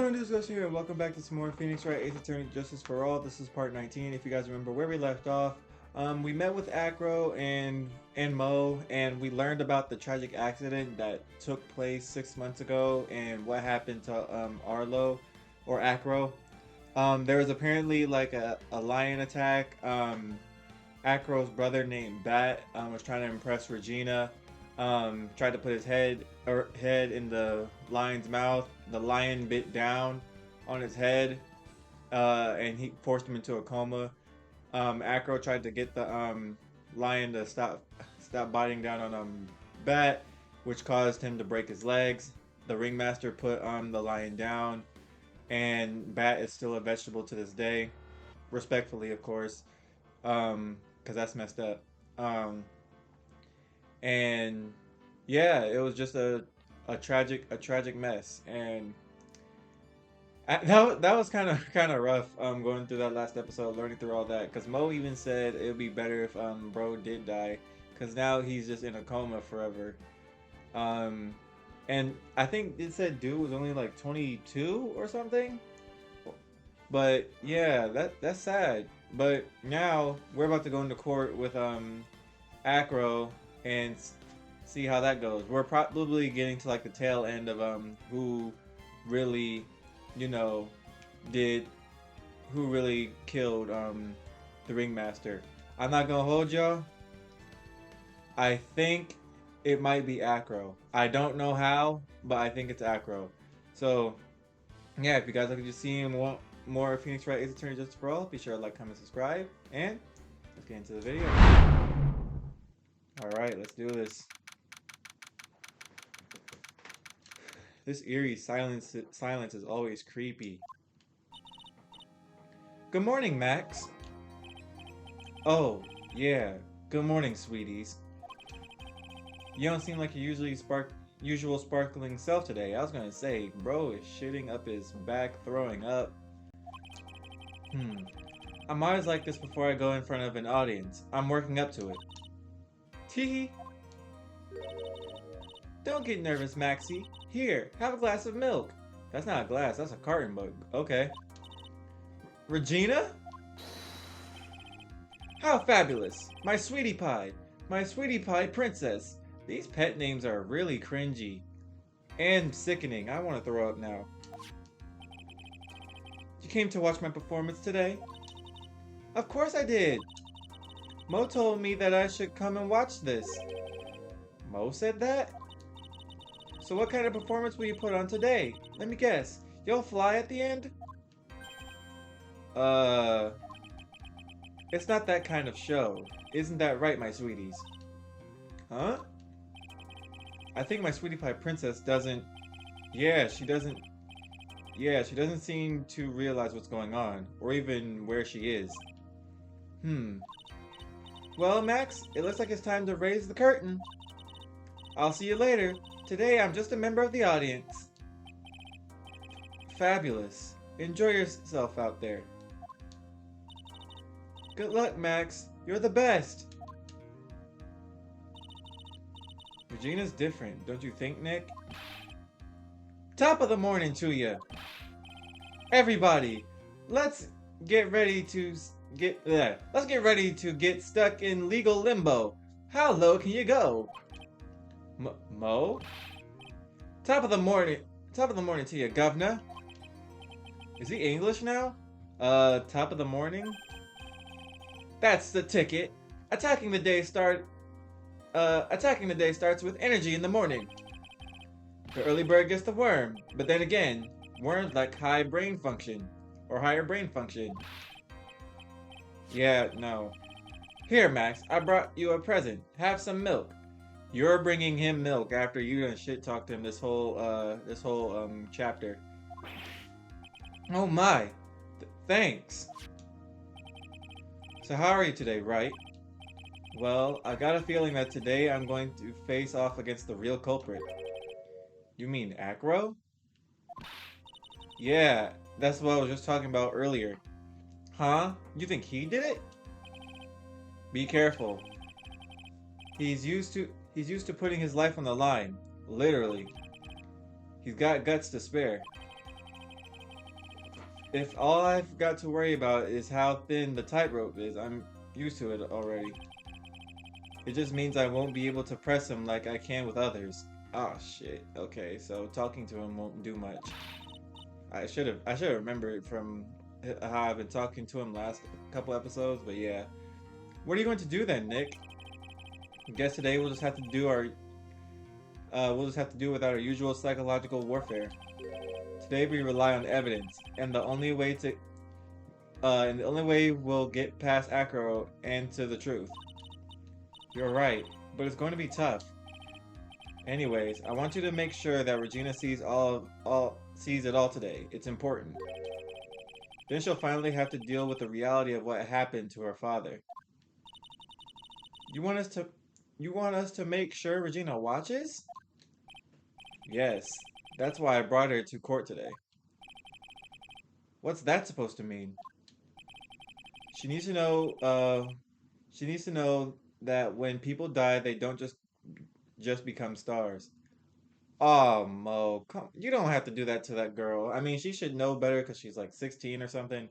everyone, this is Ghxst here, and welcome back to some more Phoenix Wright Ace Attorney Justice for All. This is part 19. If you guys remember where we left off, we met with Acro and Mo, and we learned about the tragic accident that took place 6 months ago and what happened to Arlo or Acro. There was apparently like a lion attack. Acro's brother named Bat was trying to impress Regina. Tried to put his head in the lion's mouth. The lion bit down on his head, and he forced him into a coma. Acro tried to get the lion to stop biting down on Bat, which caused him to break his legs. The ringmaster put the lion down, and Bat is still a vegetable to this day, respectfully, of course, because that's messed up. And yeah, it was just a tragic mess, and that was kind of rough. Going through that last episode, learning through all that, because Mo even said it would be better if bro did die, because now he's just in a coma forever. And I think it said dude was only like 22 or something. But yeah, that's sad. But now we're about to go into court with Acro and see how that goes. We're probably getting to like the tail end of who really, who really killed the ringmaster. I'm not gonna hold y'all. I think it might be Acro. I don't know how, but I think it's Acro. So yeah, if you guys like to see him want more Phoenix Wright Ace Attorney Justice for All, be sure to like, comment, subscribe, and let's get into the video. Alright, let's do this. This eerie silence is always creepy. Good morning, Max. Oh, yeah. Good morning, sweeties. You don't seem like your usual sparkling self today. I was gonna say, bro is shitting up his back, throwing up. I'm always like this before I go in front of an audience. I'm working up to it. Teehee. Don't get nervous, Maxie. Here, have a glass of milk. That's not a glass, that's a carton mug. Okay. Regina? How fabulous! My sweetie pie princess. These pet names are really cringy. And sickening. I want to throw up now. You came to watch my performance today? Of course I did! Mo told me that I should come and watch this. Mo said that? So what kind of performance will you put on today? Let me guess. You'll fly at the end? It's not that kind of show. Isn't that right, my sweeties? Huh? I think my sweetie pie princess doesn't... Yeah, she doesn't seem to realize what's going on, or even where she is. Well, Max, it looks like it's time to raise the curtain. I'll see you later. Today, I'm just a member of the audience. Fabulous. Enjoy yourself out there. Good luck, Max. You're the best. Regina's different, don't you think, Nick? Top of the morning to you. Everybody, let's get ready to get stuck in legal limbo. How low can you go? Mo? Top of the morning to you, governor. Is he English now? Top of the morning? That's the ticket. Attacking the day starts with energy in the morning. The early bird gets the worm, but then again, worms like higher brain function. Yeah, no. Here, Max, I brought you a present. Have some milk. You're bringing him milk after you done shit talked him this whole chapter. Oh my. Thanks. So how are you today, Wright? Well, I got a feeling that today I'm going to face off against the real culprit. You mean Acro? Yeah, that's what I was just talking about earlier. Huh? You think he did it? Be careful. He's used to putting his life on the line. Literally. He's got guts to spare. If all I've got to worry about is how thin the tightrope is, I'm used to it already. It just means I won't be able to press him like I can with others. Ah, shit. Okay, so talking to him won't do much. I should have remembered from how I've been talking to him last couple episodes, but yeah. What are you going to do then, Nick? I guess today we'll just have to do without our usual psychological warfare. Today we rely on evidence, and the only way we'll get past Acro and to the truth. You're right, but it's going to be tough. Anyways, I want you to make sure that Regina sees it all today. It's important. Then she'll finally have to deal with the reality of what happened to her father. You want us to you want us to make sure Regina watches? Yes. That's why I brought her to court today. What's that supposed to mean? She needs to know she needs to know that when people die, they don't just become stars. Oh, Mo, come, you don't have to do that to that girl. I mean, she should know better because she's like 16 or something.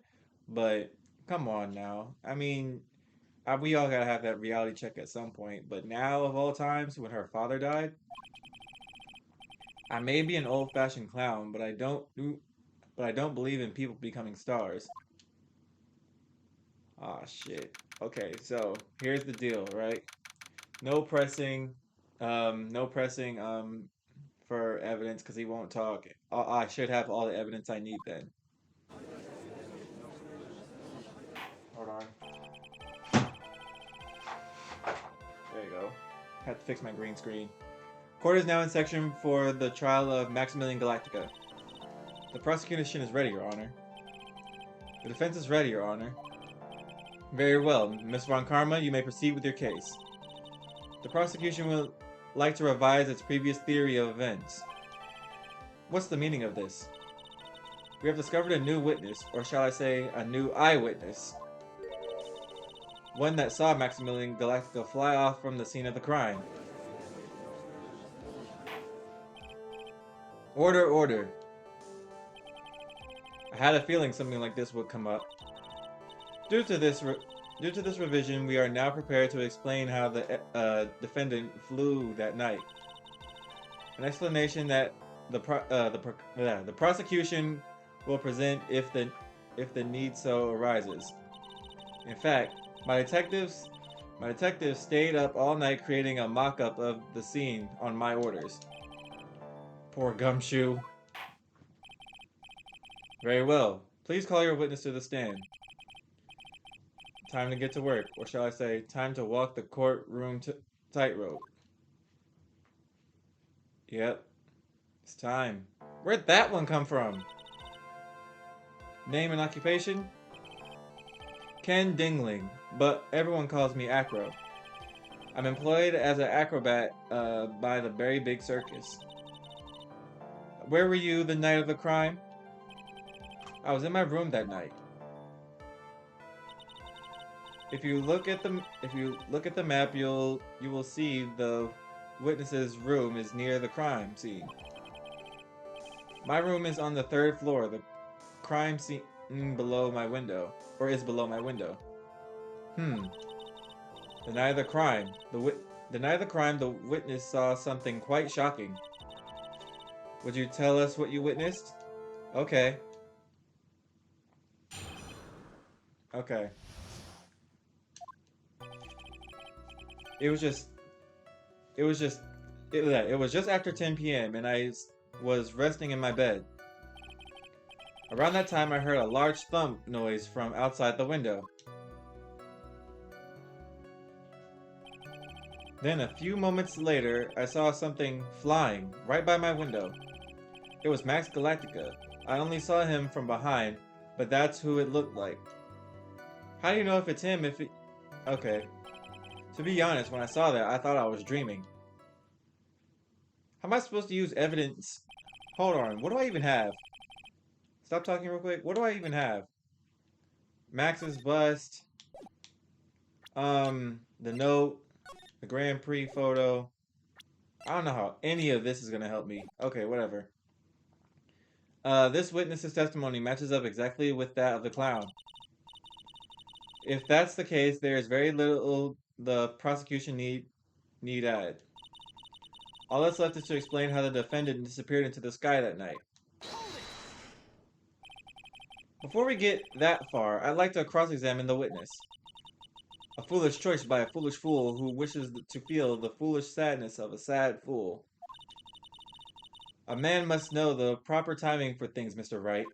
But come on now. I mean, we all gotta have that reality check at some point. But now, of all times, when her father died, I may be an old-fashioned clown, but I don't believe in people becoming stars. Ah, shit. Okay, so here's the deal, right? No pressing, no pressing, for evidence because he won't talk. I should have all the evidence I need then. Hold on. There you go. Had to fix my green screen. Court is now in section for the trial of Maximilian Galactica. The prosecution is ready, Your Honor. The defense is ready, Your Honor. Very well, Miss Von Karma, you may proceed with your case. The prosecution will like to revise its previous theory of events. What's the meaning of this? We have discovered a new witness, or shall I say, a new eyewitness. One that saw Maximilian Galactica fly off from the scene of the crime. Order, order. I had a feeling something like this would come up. Due to this revision, we are now prepared to explain how the defendant flew that night. An explanation that the prosecution will present if the need so arises. In fact, my detectives stayed up all night creating a mock-up of the scene on my orders. Poor Gumshoe. Very well. Please call your witness to the stand. Time to get to work, or shall I say, time to walk the courtroom tightrope. Yep, it's time. Where'd that one come from? Name and occupation? Ken Dingling, but everyone calls me Acro. I'm employed as an acrobat by the Very Big Circus. Where were you the night of the crime? I was in my room that night. If you look at the map, you will see the witness's room is near the crime scene. My room is on the 3rd floor. The crime scene below my window, or is below my window. The night of the crime, the witness saw something quite shocking. Would you tell us what you witnessed? Okay. Okay. It was just after 10 p.m. and I was resting in my bed. Around that time, I heard a large thump noise from outside the window. Then, a few moments later, I saw something flying right by my window. It was Max Galactica. I only saw him from behind, but that's who it looked like. How do you know if it's him Okay. To be honest, when I saw that, I thought I was dreaming. How am I supposed to use evidence? Hold on, what do I even have? Stop talking real quick. What do I even have? Max's bust. The note. The Grand Prix photo. I don't know how any of this is gonna help me. Okay, whatever. This witness's testimony matches up exactly with that of the clown. If that's the case, there is very little the prosecution need add. All that's left is to explain how the defendant disappeared into the sky that night. Before we get that far, I'd like to cross-examine the witness. A foolish choice by a foolish fool who wishes to feel the foolish sadness of a sad fool. A man must know the proper timing for things, Mr. Wright.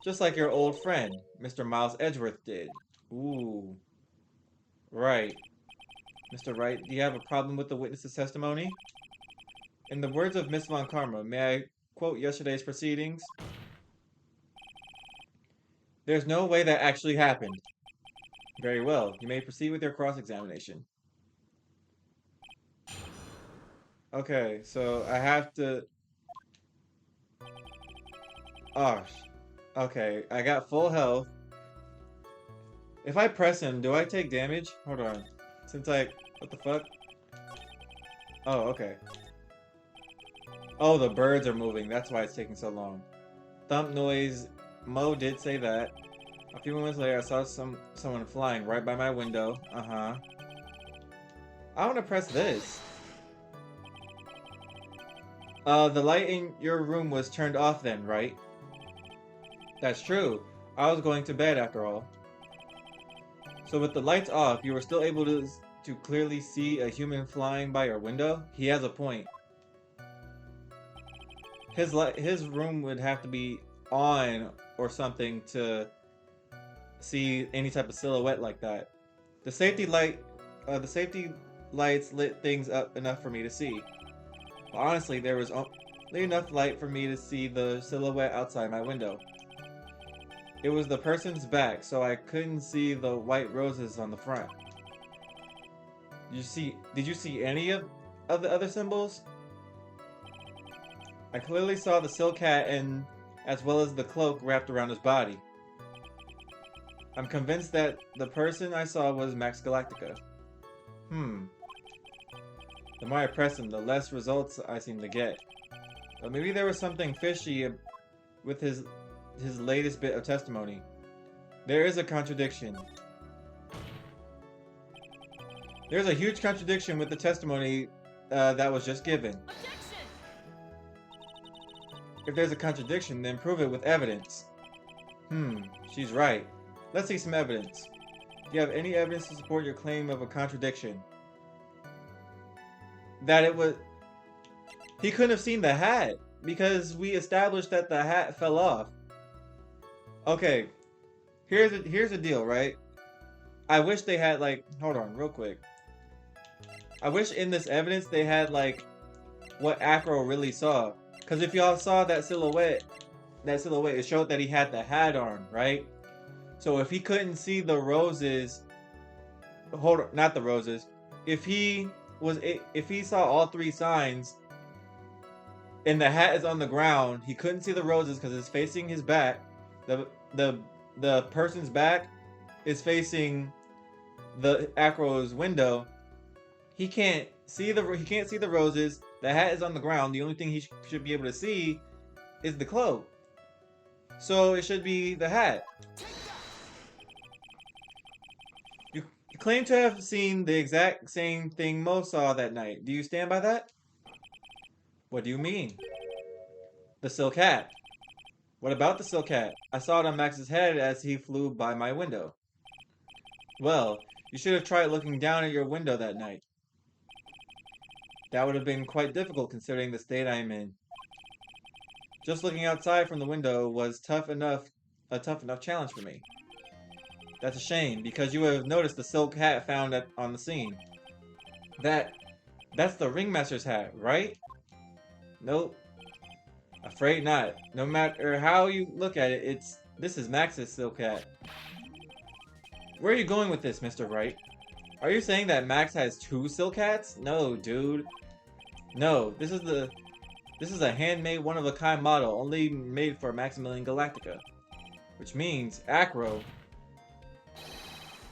Just like your old friend, Mr. Miles Edgeworth did. Ooh. Right. Mr. Wright, do you have a problem with the witness's testimony? In the words of Miss Von Karma, may I quote yesterday's proceedings? There's no way that actually happened. Very well. You may proceed with your cross-examination. Okay, so I have to... Oh, okay. I got full health. If I press him, do I take damage? Hold on. Since I... What the fuck? Oh, okay. Oh, the birds are moving. That's why it's taking so long. Thump noise. Mo did say that. A few moments later, I saw someone flying right by my window. Uh-huh. I want to press this. The light in your room was turned off then, right? That's true. I was going to bed after all. So with the lights off, you were still able to clearly see a human flying by your window? He has a point. His room would have to be on or something to see any type of silhouette like that. The safety lights lit things up enough for me to see. But honestly, there was only enough light for me to see the silhouette outside my window. It was the person's back, so I couldn't see the white roses on the front. Did you see any of the other symbols? I clearly saw the silk hat and as well as the cloak wrapped around his body. I'm convinced that the person I saw was Max Galactica. The more I press him, the less results I seem to get. But maybe there was something fishy with his latest bit of testimony. There is a contradiction. There's a huge contradiction with the testimony that was just given. If there's a contradiction, then prove it with evidence. She's right. Let's see some evidence. Do you have any evidence to support your claim of a contradiction? That it was... He couldn't have seen the hat, because we established that the hat fell off. Okay, here's the deal, right? I wish they had, like... Hold on, real quick. I wish in this evidence they had, like, what Acro really saw. Because if y'all saw that silhouette, it showed that he had the hat on, right? So if he couldn't see the roses, hold on, not the roses. If he saw all three signs, and the hat is on the ground, he couldn't see the roses because it's facing his back. The person's back is facing the Acro's window. He can't see the roses. The hat is on the ground. The only thing he should be able to see is the cloak. So it should be the hat. You claim to have seen the exact same thing Mo saw that night. Do you stand by that? What do you mean? The silk hat. What about the silk hat? I saw it on Max's head as he flew by my window. Well, you should have tried looking down at your window that night. That would have been quite difficult considering the state I am in. Just looking outside from the window was a tough enough challenge for me. That's a shame, because you would have noticed the silk hat found on the scene. That's the ringmaster's hat, right? Nope. Afraid not. No matter how you look at it, this is Max's silk hat. Where are you going with this, Mr. Wright? Are you saying that Max has two silk hats? No, dude. No, this is a handmade one-of-a-kind model, only made for Maximilian Galactica. Which means, Acro,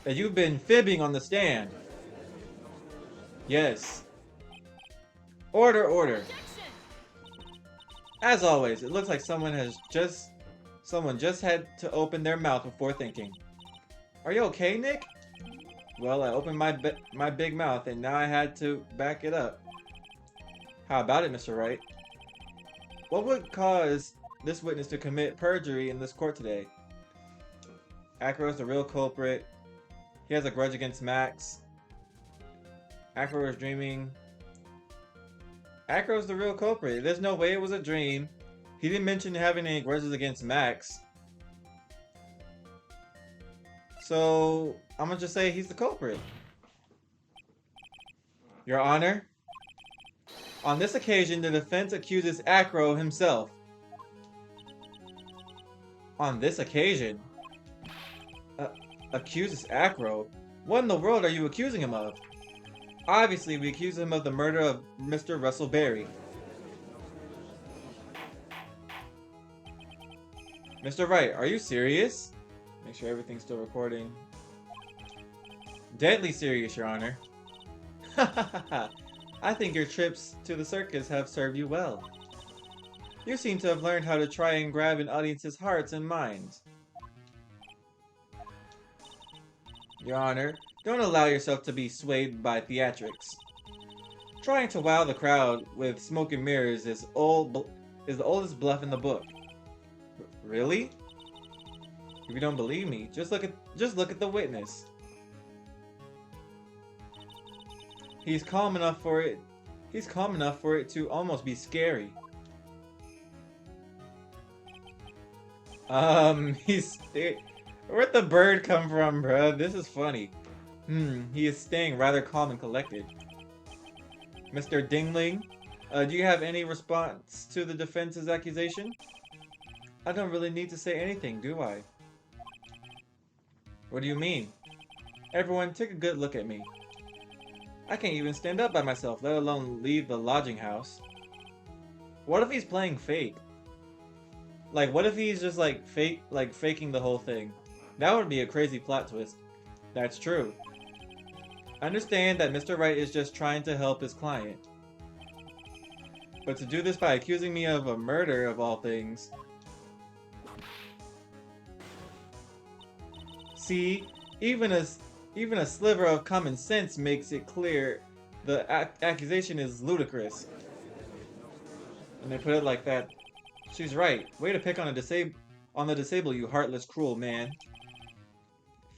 that you've been fibbing on the stand. Yes. Order, order. As always, it looks like someone just had to open their mouth before thinking. Are you okay, Nick? Well, I opened my big mouth and now I had to back it up. How about it, Mr. Wright? What would cause this witness to commit perjury in this court today? Acro is the real culprit. He has a grudge against Max. Acro is dreaming. Acro's the real culprit. There's no way it was a dream. He didn't mention having any grudges against Max. So, I'm gonna just say he's the culprit. Your Honor, on this occasion, the defense accuses Acro himself. On this occasion? Accuses Acro? What in the world are you accusing him of? Obviously, we accuse him of the murder of Mr. Russell Berry. Mr. Wright, are you serious? Make sure everything's still recording. Deadly serious, Your Honor. I think your trips to the circus have served you well. You seem to have learned how to try and grab an audience's hearts and minds. Your Honor, don't allow yourself to be swayed by theatrics. Trying to wow the crowd with smoke and mirrors is the oldest bluff in the book. Really? If you don't believe me, just look at the witness. He's calm enough for it to almost be scary. Where'd the bird come from, bruh? This is funny. He is staying rather calm and collected. Mr. Dingling, do you have any response to the defense's accusation? I don't really need to say anything, do I? What do you mean? Everyone, take a good look at me. I can't even stand up by myself, let alone leave the lodging house. What if he's playing fake? Like, what if he's just faking the whole thing? That would be a crazy plot twist. That's true. I understand that Mr. Wright is just trying to help his client. But to do this by accusing me of a murder of all things... See, even a sliver of common sense makes it clear the accusation is ludicrous. And they put it like that. She's right. Way to pick on the disabled, you heartless, cruel man.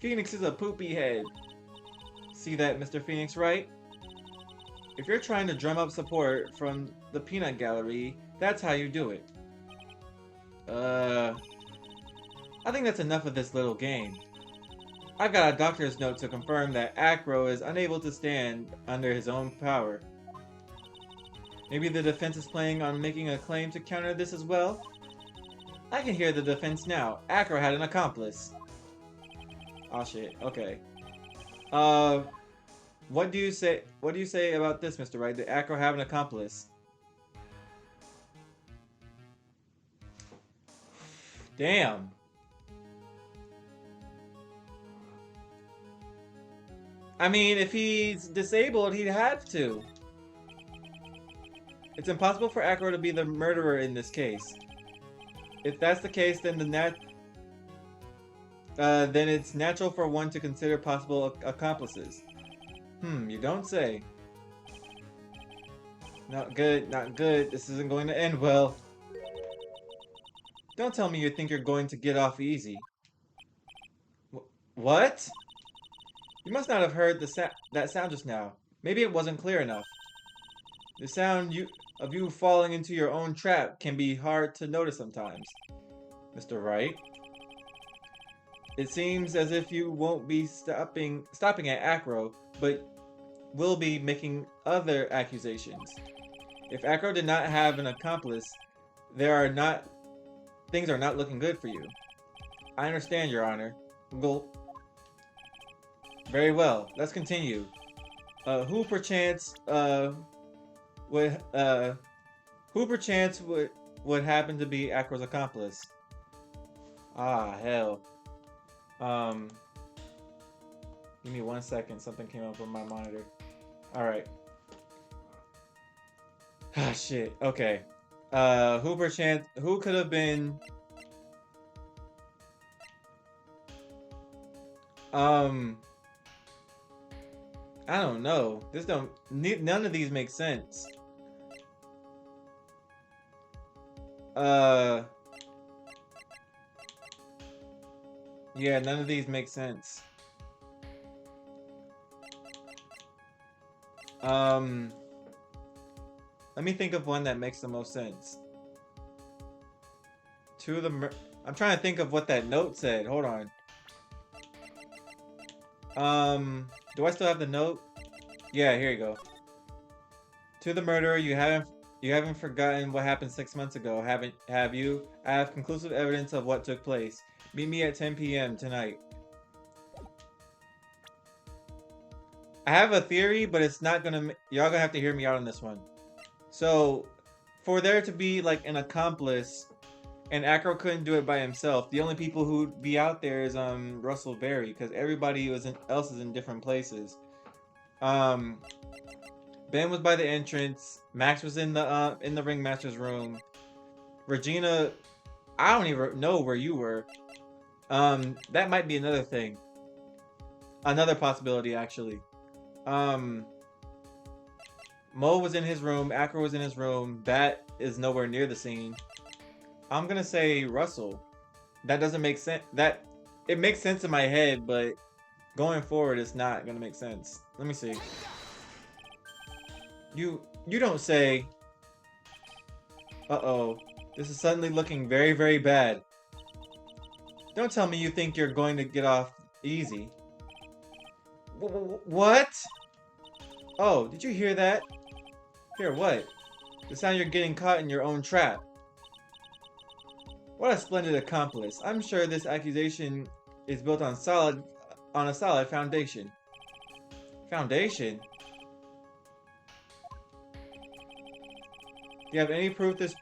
Phoenix is a poopy head. See that, Mr. Phoenix, right? If you're trying to drum up support from the peanut gallery, that's how you do it. I think that's enough of this little game. I've got a doctor's note to confirm that Acro is unable to stand under his own power. Maybe the defense is planning on making a claim to counter this as well? I can hear the defense now. Acro had an accomplice. Oh shit, okay. What do you say about this, Mr. Wright? Did Acro have an accomplice? Damn. I mean, if he's disabled, he'd have to. It's impossible for Acro to be the murderer in this case. If that's the case, then then it's natural for one to consider possible accomplices. You don't say. Not good, not good. This isn't going to end well. Don't tell me you think you're going to get off easy. What? You must not have heard that sound just now. Maybe it wasn't clear enough. The sound of you falling into your own trap can be hard to notice sometimes. Mr. Wright? It seems as if you won't be stopping at Acro, but will be making other accusations. If Acro did not have an accomplice, things are not looking good for you. I understand, Your Honor. Very well. Let's continue. Who perchance would happen to be Acro's accomplice? Ah, hell. Give me 1 second. Something came up on my monitor. Alright. Ah, shit. Okay. Who could have been, um, I don't know. None of these make sense. Uh, yeah, none of these make sense. Um, Let me think of one that makes the most sense. I'm trying to think of what that note said. Hold on. Do I still have the note? Yeah, here you go. To the murderer, you haven't forgotten what happened 6 months ago, have you? I have conclusive evidence of what took place. Meet me at 10 p.m. tonight. I have a theory, but it's not gonna. Y'all gonna have to hear me out on this one. So, for there to be like an accomplice, and Acro couldn't do it by himself. The only people who'd be out there is Russell Berry, because everybody else is in different places. Um, Ben was by the entrance. Max was in the ringmaster's room. Regina, I don't even know where you were. That might be another thing. Another possibility, actually. Um, Mo was in his room. Acro was in his room. Bat is nowhere near the scene. I'm gonna say Russell. That doesn't make sense. It makes sense in my head, but going forward, it's not gonna make sense. Let me see. You don't say. Uh-oh. This is suddenly looking very, very bad. Don't tell me you think you're going to get off easy. What? Oh, did you hear that? Hear what? The sound you're getting caught in your own trap. What a splendid accomplice. I'm sure this accusation is built on a solid foundation. Foundation? Do you have any proof that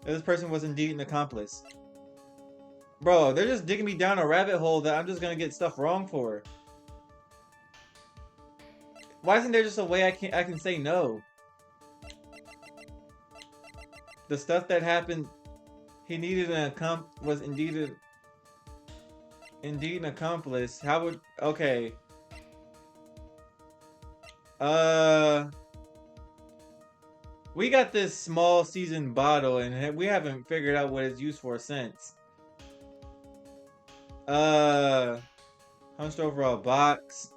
this person was indeed an accomplice? Bro, they're just digging me down a rabbit hole that I'm just gonna get stuff wrong for. Why isn't there just a way I can say no? The stuff that happened, he needed was indeed an accomplice. How would okay? We got this small seasoned bottle and we haven't figured out what it's used for since. Hunched over a box.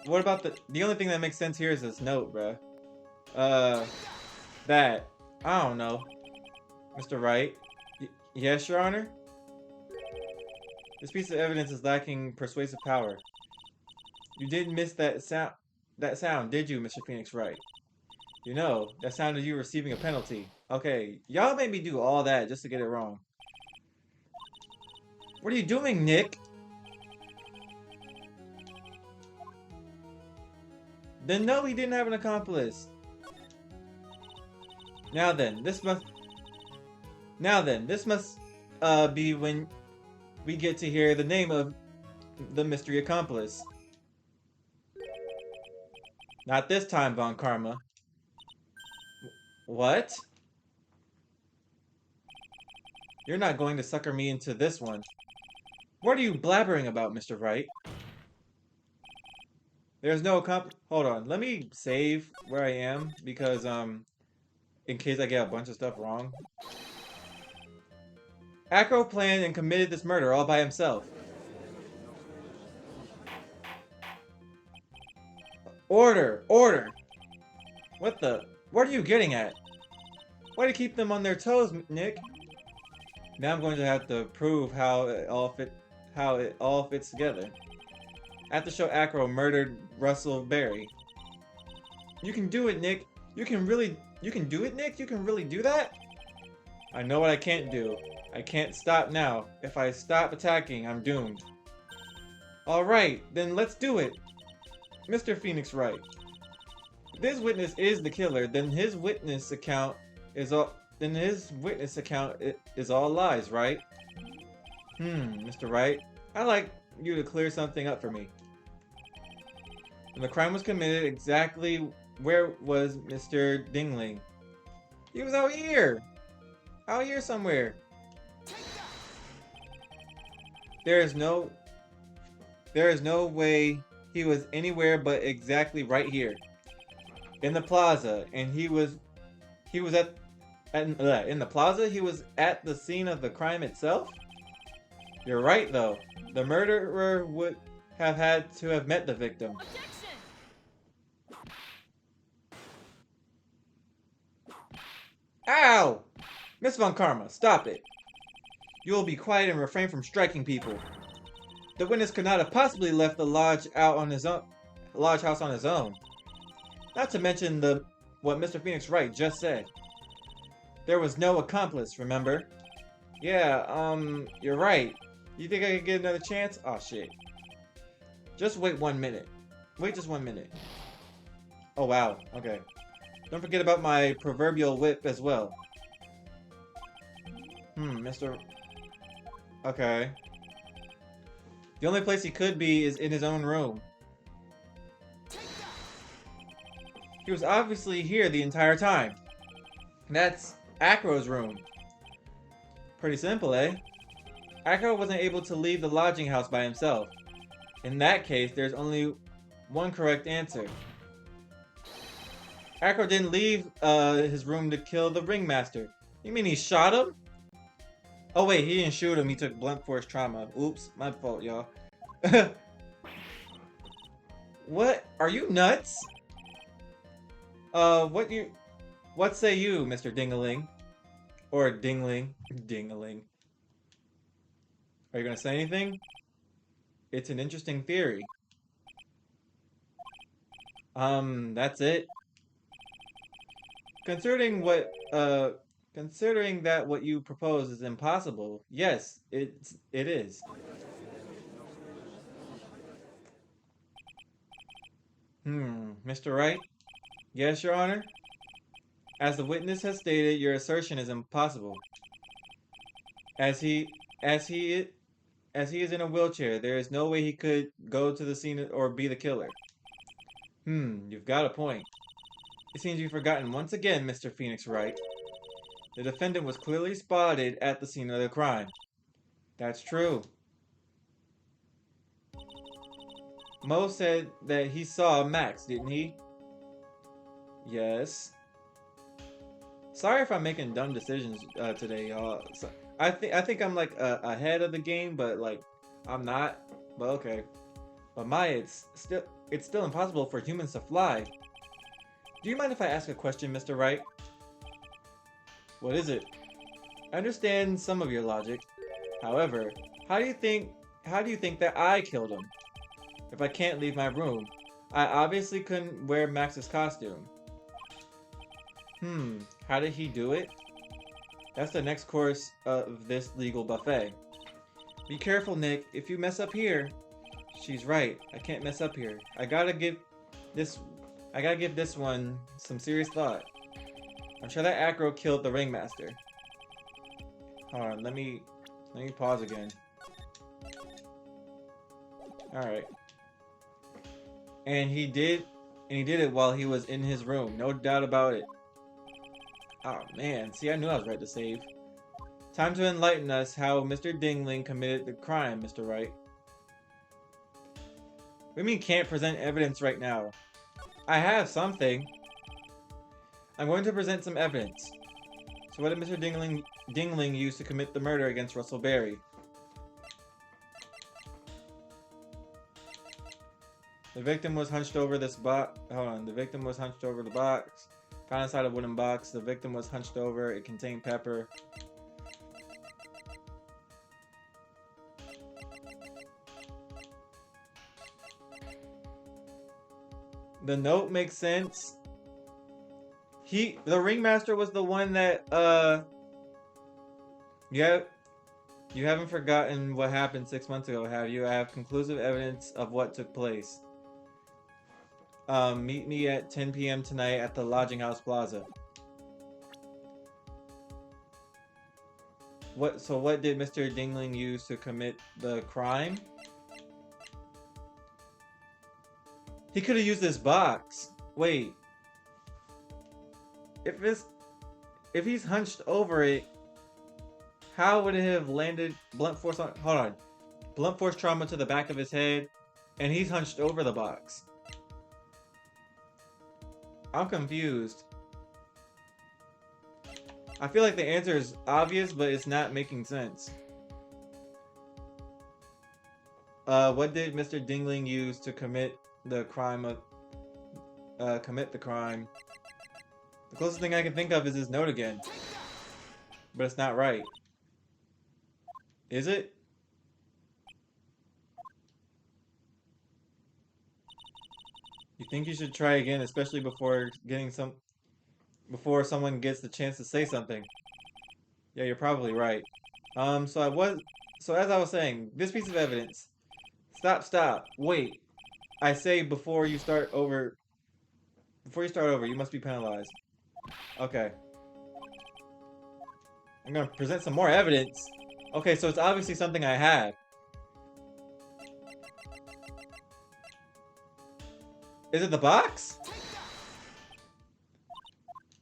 What about the only thing that makes sense here is this note, bruh. That. I don't know. Mr. Wright. Yes, Your Honor? This piece of evidence is lacking persuasive power. You didn't miss that sound, did you, Mr. Phoenix Wright? You know, that sounded you receiving a penalty. Okay, y'all made me do all that just to get it wrong. What are you doing, Nick? Then no, he didn't have an accomplice. Now then, this must be when we get to hear the name of the mystery accomplice. Not this time, Von Karma. What? You're not going to sucker me into this one. What are you blabbering about, Mr. Wright? There's no hold on, let me save where I am, because, in case I get a bunch of stuff wrong. Acro planned and committed this murder all by himself. Order! Order! What are you getting at? Why do you keep them on their toes, Nick? Now I'm going to have to prove how it all fits together. I have to show Acro murdered Russell Berry. You can do it, Nick. You can do it, Nick? You can really do that? I know what I can't do. I can't stop now. If I stop attacking, I'm doomed. Alright, then let's do it. Mr. Phoenix Wright. If this witness is the killer, then his witness account is all lies, right? Mr. Wright. I like you to clear something up for me. When the crime was committed, exactly where was Mr. Dingling? He was out here! Out here somewhere. There is no way he was anywhere but exactly right here. In the plaza, and he was in the plaza, he was at the scene of the crime itself? You're right though. The murderer would have had to have met the victim. Ow! Miss Von Karma, stop it. You will be quiet and refrain from striking people. The witness could not have possibly left the lodge house on his own. Not to mention what Mr. Phoenix Wright just said. There was no accomplice, remember? Yeah, you're right. You think I could get another chance? Oh shit. Just wait 1 minute. Wait just 1 minute. Oh wow, okay. Don't forget about my proverbial whip as well. Mr. Okay. The only place he could be is in his own room. He was obviously here the entire time. That's Acro's room. Pretty simple, eh? Acro wasn't able to leave the lodging house by himself. In that case, there's only one correct answer. Acro didn't leave his room to kill the ringmaster. You mean he shot him? Oh wait, he didn't shoot him. He took blunt force trauma. Oops, my fault, y'all. What? Are you nuts? What say you, Mr. Dingaling? Or Dingling. Dingaling. Are you gonna say anything? It's an interesting theory. That's it. Considering that what you propose is impossible, yes, it is. Mr. Wright? Yes, Your Honor? As the witness has stated, your assertion is impossible. As he is in a wheelchair, there is no way he could go to the scene or be the killer. You've got a point. It seems you've forgotten once again, Mr. Phoenix Wright. The defendant was clearly spotted at the scene of the crime. That's true. Mo said that he saw Max, didn't he? Yes. Sorry if I'm making dumb decisions today, y'all. So, I think I'm like ahead of the game, but like I'm not. But okay. But Maya, it's still impossible for humans to fly. Do you mind if I ask a question, Mr. Wright? What is it? I understand some of your logic. However, how do you think that I killed him? If I can't leave my room, I obviously couldn't wear Max's costume. How did he do it? That's the next course of this legal buffet. Be careful, Nick. If you mess up here... She's right. I can't mess up here. I gotta give this one some serious thought. I'm sure that Acro killed the ringmaster. Hold on, let me pause again. Alright. And he did it while he was in his room. No doubt about it. Oh man, see, I knew I was right to save. Time to enlighten us how Mr. Dingling committed the crime, Mr. Wright. What do you mean can't present evidence right now? I have something. I'm going to present some evidence. So what did Mr. Dingling use to commit the murder against Russell Berry? The victim was hunched over this box. Hold on. The victim was hunched over the box. Found inside a wooden box. The victim was hunched over. It contained pepper. The note makes sense. The ringmaster was the one that, you haven't forgotten what happened 6 months ago, have you? I have conclusive evidence of what took place. Meet me at 10 p.m. tonight at the Lodging House Plaza. So what did Mr. Dingling use to commit the crime? He could have used this box. Wait. If he's hunched over it, how would it have landed blunt force on? Hold on. Blunt force trauma to the back of his head, and he's hunched over the box. I'm confused. I feel like the answer is obvious, but it's not making sense. What did Mr. Dingling use to commit the crime of the crime? The closest thing I can think of is his note again. But it's not right. Is it? You think you should try again, especially before someone gets the chance to say something. Yeah, you're probably right. So as I was saying, this piece of evidence. Stop. Wait. I say before you start over, you must be penalized. Okay. I'm gonna present some more evidence. Okay, so it's obviously something I had. Is it the box?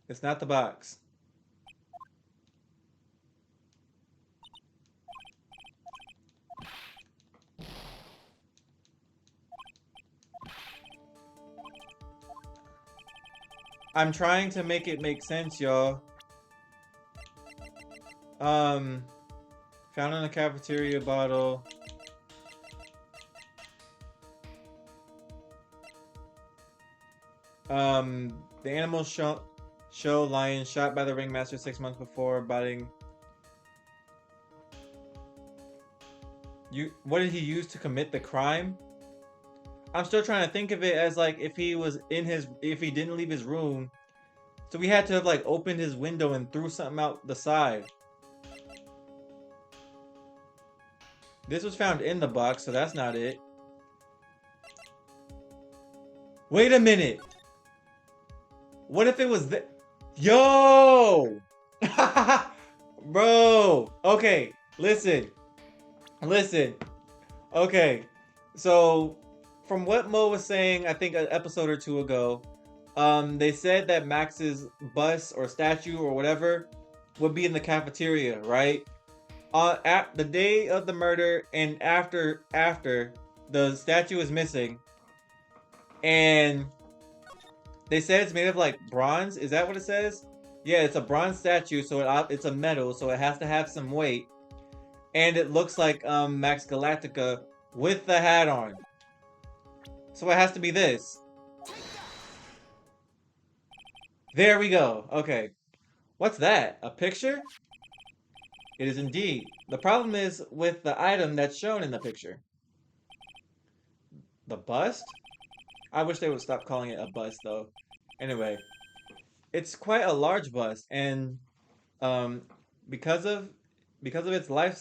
It's not the box. I'm trying to make it make sense, y'all. Found in a cafeteria bottle. The animal show lion shot by the ringmaster 6 months before biting. What did he use to commit the crime? I'm still trying to think of it as like if he didn't leave his room, so we had to have like opened his window and threw something out the side. This was found in the box, so that's not it. Wait a minute. What if it was the... Yo! Bro! Okay, listen. Okay, so from what Mo was saying, I think an episode or two ago, they said that Max's bust or statue or whatever would be in the cafeteria, right? At the day of the murder and after the statue is missing, and they said it's made of like bronze. Is that what it says? Yeah, it's a bronze statue, so it's a metal, so it has to have some weight, and it looks like Max Galactica with the hat on. So it has to be this. There we go. Okay. What's that? A picture? It is indeed. The problem is with the item that's shown in the picture. The bust? I wish they would stop calling it a bust, though. Anyway, it's quite a large bust, and because of its life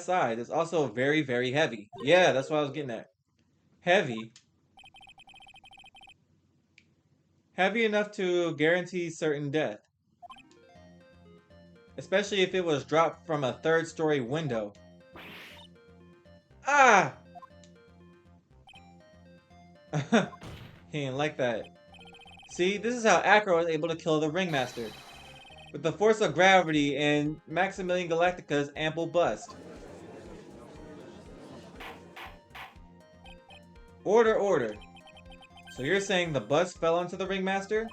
size, it's also very, very heavy. Yeah, that's what I was getting at. Heavy. Heavy enough to guarantee certain death. Especially if it was dropped from a third-story window. Ah! He didn't like that. See, this is how Acro was able to kill the Ringmaster. With the force of gravity and Maximilian Galactica's ample bust. Order. So you're saying the bust fell onto the Ringmaster?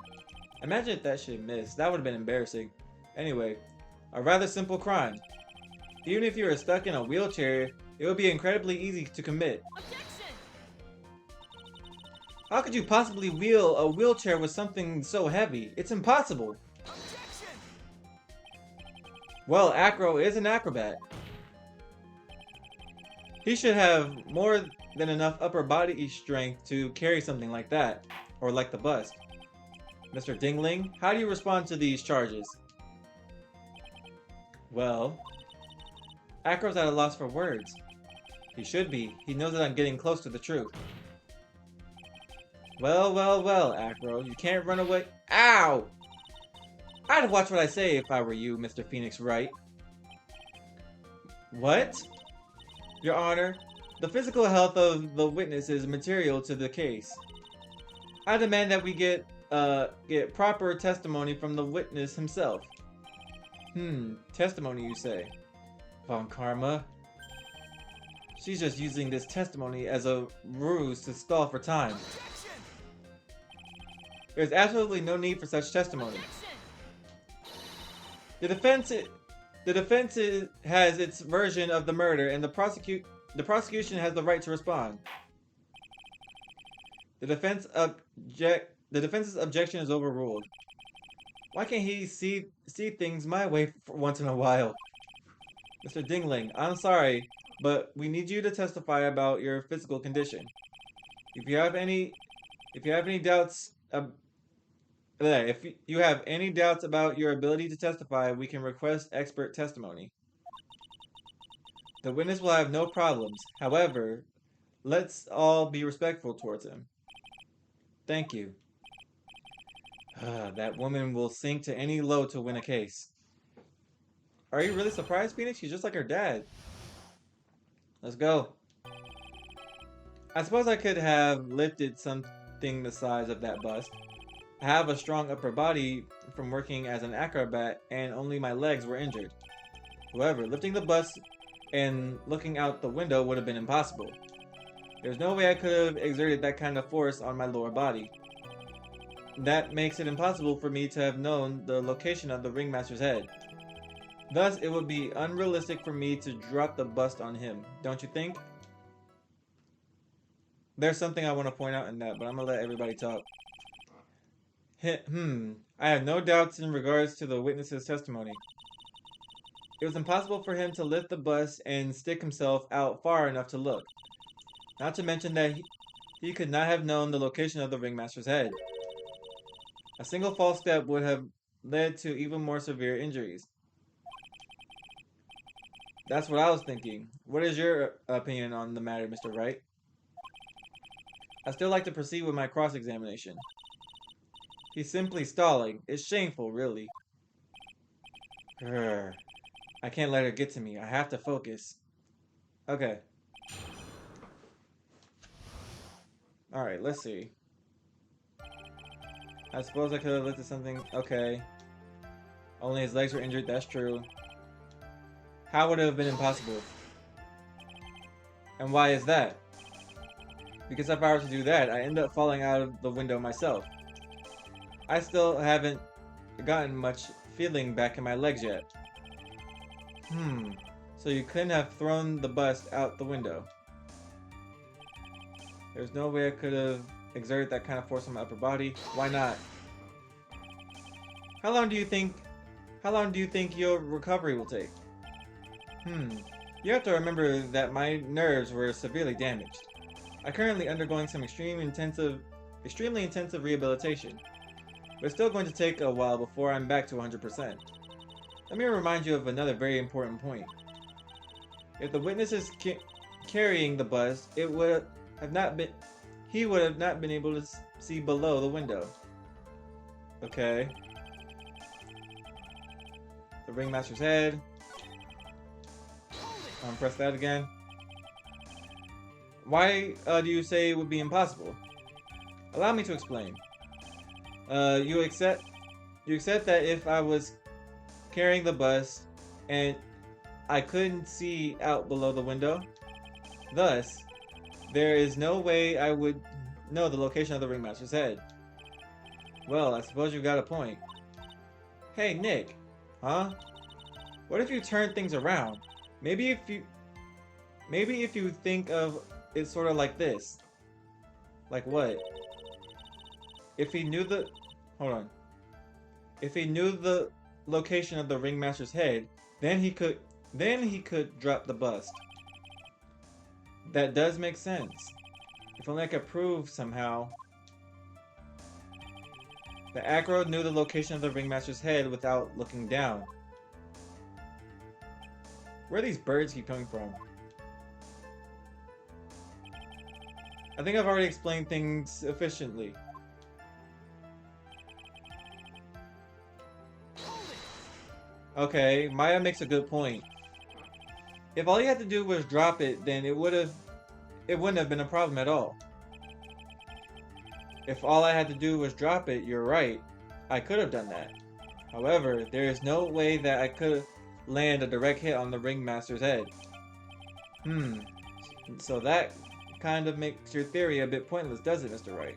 Imagine if that shit missed. That would have been embarrassing. Anyway, a rather simple crime. Even if you were stuck in a wheelchair, it would be incredibly easy to commit. Objection! How could you possibly wheel a wheelchair with something so heavy? It's impossible. Objection! Well, Acro is an acrobat. He should have more than enough upper body strength to carry something like that, or like the bust. Mr. Dingling, how do you respond to these charges? Well, Acro's at a loss for words. He should be. He knows that I'm getting close to the truth. Well, Acro, you can't run away. Ow! I'd watch what I say if I were you, Mr. Phoenix Wright. What? Your Honor, the physical health of the witness is material to the case. I demand that we get proper testimony from the witness himself. Testimony you say? Von Karma? She's just using this testimony as a ruse to stall for time. There's absolutely no need for such testimony. The defense has its version of the murder, and the prosecution has the right to respond. The defense's objection is overruled. Why can't he see things my way for once in a while? Mr. Dingling, I'm sorry, but we need you to testify about your physical condition. If you have any doubts, if you have any doubts about your ability to testify, we can request expert testimony. The witness will have no problems. However, let's all be respectful towards him. Thank you. That woman will sink to any low to win a case. Are you really surprised, Phoenix? She's just like her dad. Let's go. I suppose I could have lifted something the size of that bust. I have a strong upper body from working as an acrobat, and only my legs were injured. However, lifting the bust and looking out the window would have been impossible. There's no way I could have exerted that kind of force on my lower body. That makes it impossible for me to have known the location of the ringmaster's head. Thus, it would be unrealistic for me to drop the bust on him, don't you think? There's something I want to point out in that, but I'm gonna let everybody talk. I have no doubts in regards to the witness's testimony. It was impossible for him to lift the bust and stick himself out far enough to look. Not to mention that he could not have known the location of the ringmaster's head. A single false step would have led to even more severe injuries. That's what I was thinking. What is your opinion on the matter, Mr. Wright? I'd still like to proceed with my cross-examination. He's simply stalling. It's shameful, really. I can't let her get to me. I have to focus. Okay. Alright, let's see. I suppose I could have lifted something. Okay. Only his legs were injured, that's true. How would it have been impossible? And why is that? Because if I were to do that, I end up falling out of the window myself. I still haven't gotten much feeling back in my legs yet. So you couldn't have thrown the bust out the window. There's no way I could have exerted that kind of force on my upper body. Why not? How long do you think your recovery will take? You have to remember that my nerves were severely damaged. I'm currently undergoing some extremely intensive rehabilitation. But it's still going to take a while before I'm back to 100%. Let me remind you of another very important point. If the witness is carrying the bust, he would have not been able to see below the window. Okay. The ringmaster's head. Press that again. Why do you say it would be impossible? Allow me to explain. You accept that if I was carrying the bust and I couldn't see out below the window, thus there is no way I would know the location of the ringmaster's head. Well, I suppose you got a point. Hey, Nick. Huh? What if you turn things around? Maybe if you think of it sort of like this. Like what? If he knew the... Hold on. If he knew the location of the ringmaster's head, then he could drop the bust. That does make sense. If only I could prove somehow. The acro knew the location of the ringmaster's head without looking down. Where do these birds keep coming from? I think I've already explained things efficiently. Okay, Maya makes a good point. If all you had to do was drop it, then it wouldn't have been a problem at all. If all I had to do was drop it, you're right. I could have done that. However, there is no way that I could land a direct hit on the ringmaster's head. So that kind of makes your theory a bit pointless, does it, Mr. Wright?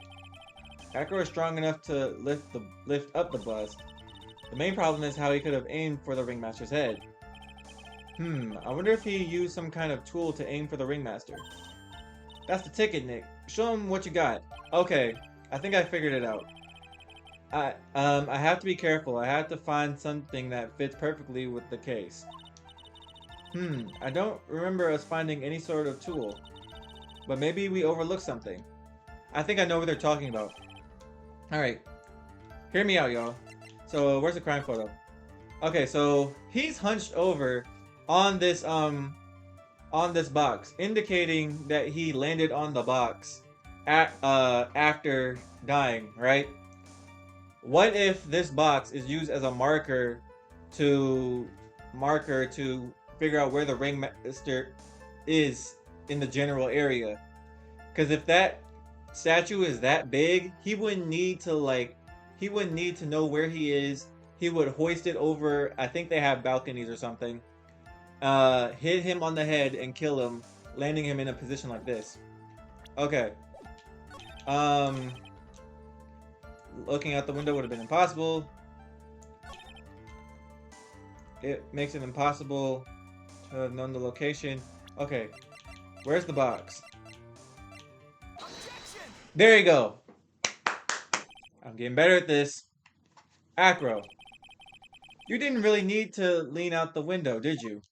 Acro is strong enough to lift up the bust. The main problem is how he could have aimed for the ringmaster's head. I wonder if he used some kind of tool to aim for the ringmaster. That's the ticket, Nick. Show him what you got. Okay, I think I figured it out. I have to be careful. I have to find something that fits perfectly with the case. I don't remember us finding any sort of tool. But maybe we overlooked something. I think I know what they're talking about. Alright. Hear me out, y'all. So, where's the crime photo? Okay, so he's hunched over on this box, indicating that he landed on the box after dying, right? What if this box is used as a marker to figure out where the ringmaster is in the general area? Because if that statue is that big, he wouldn't need to know where he is. He would hoist it over, I think they have balconies or something, hit him on the head and kill him, landing him in a position like this. Okay. Looking out the window would have been impossible. It makes it impossible to have known the location. Okay. Where's the box? There you go. I'm getting better at this. Acro. You didn't really need to lean out the window, did you?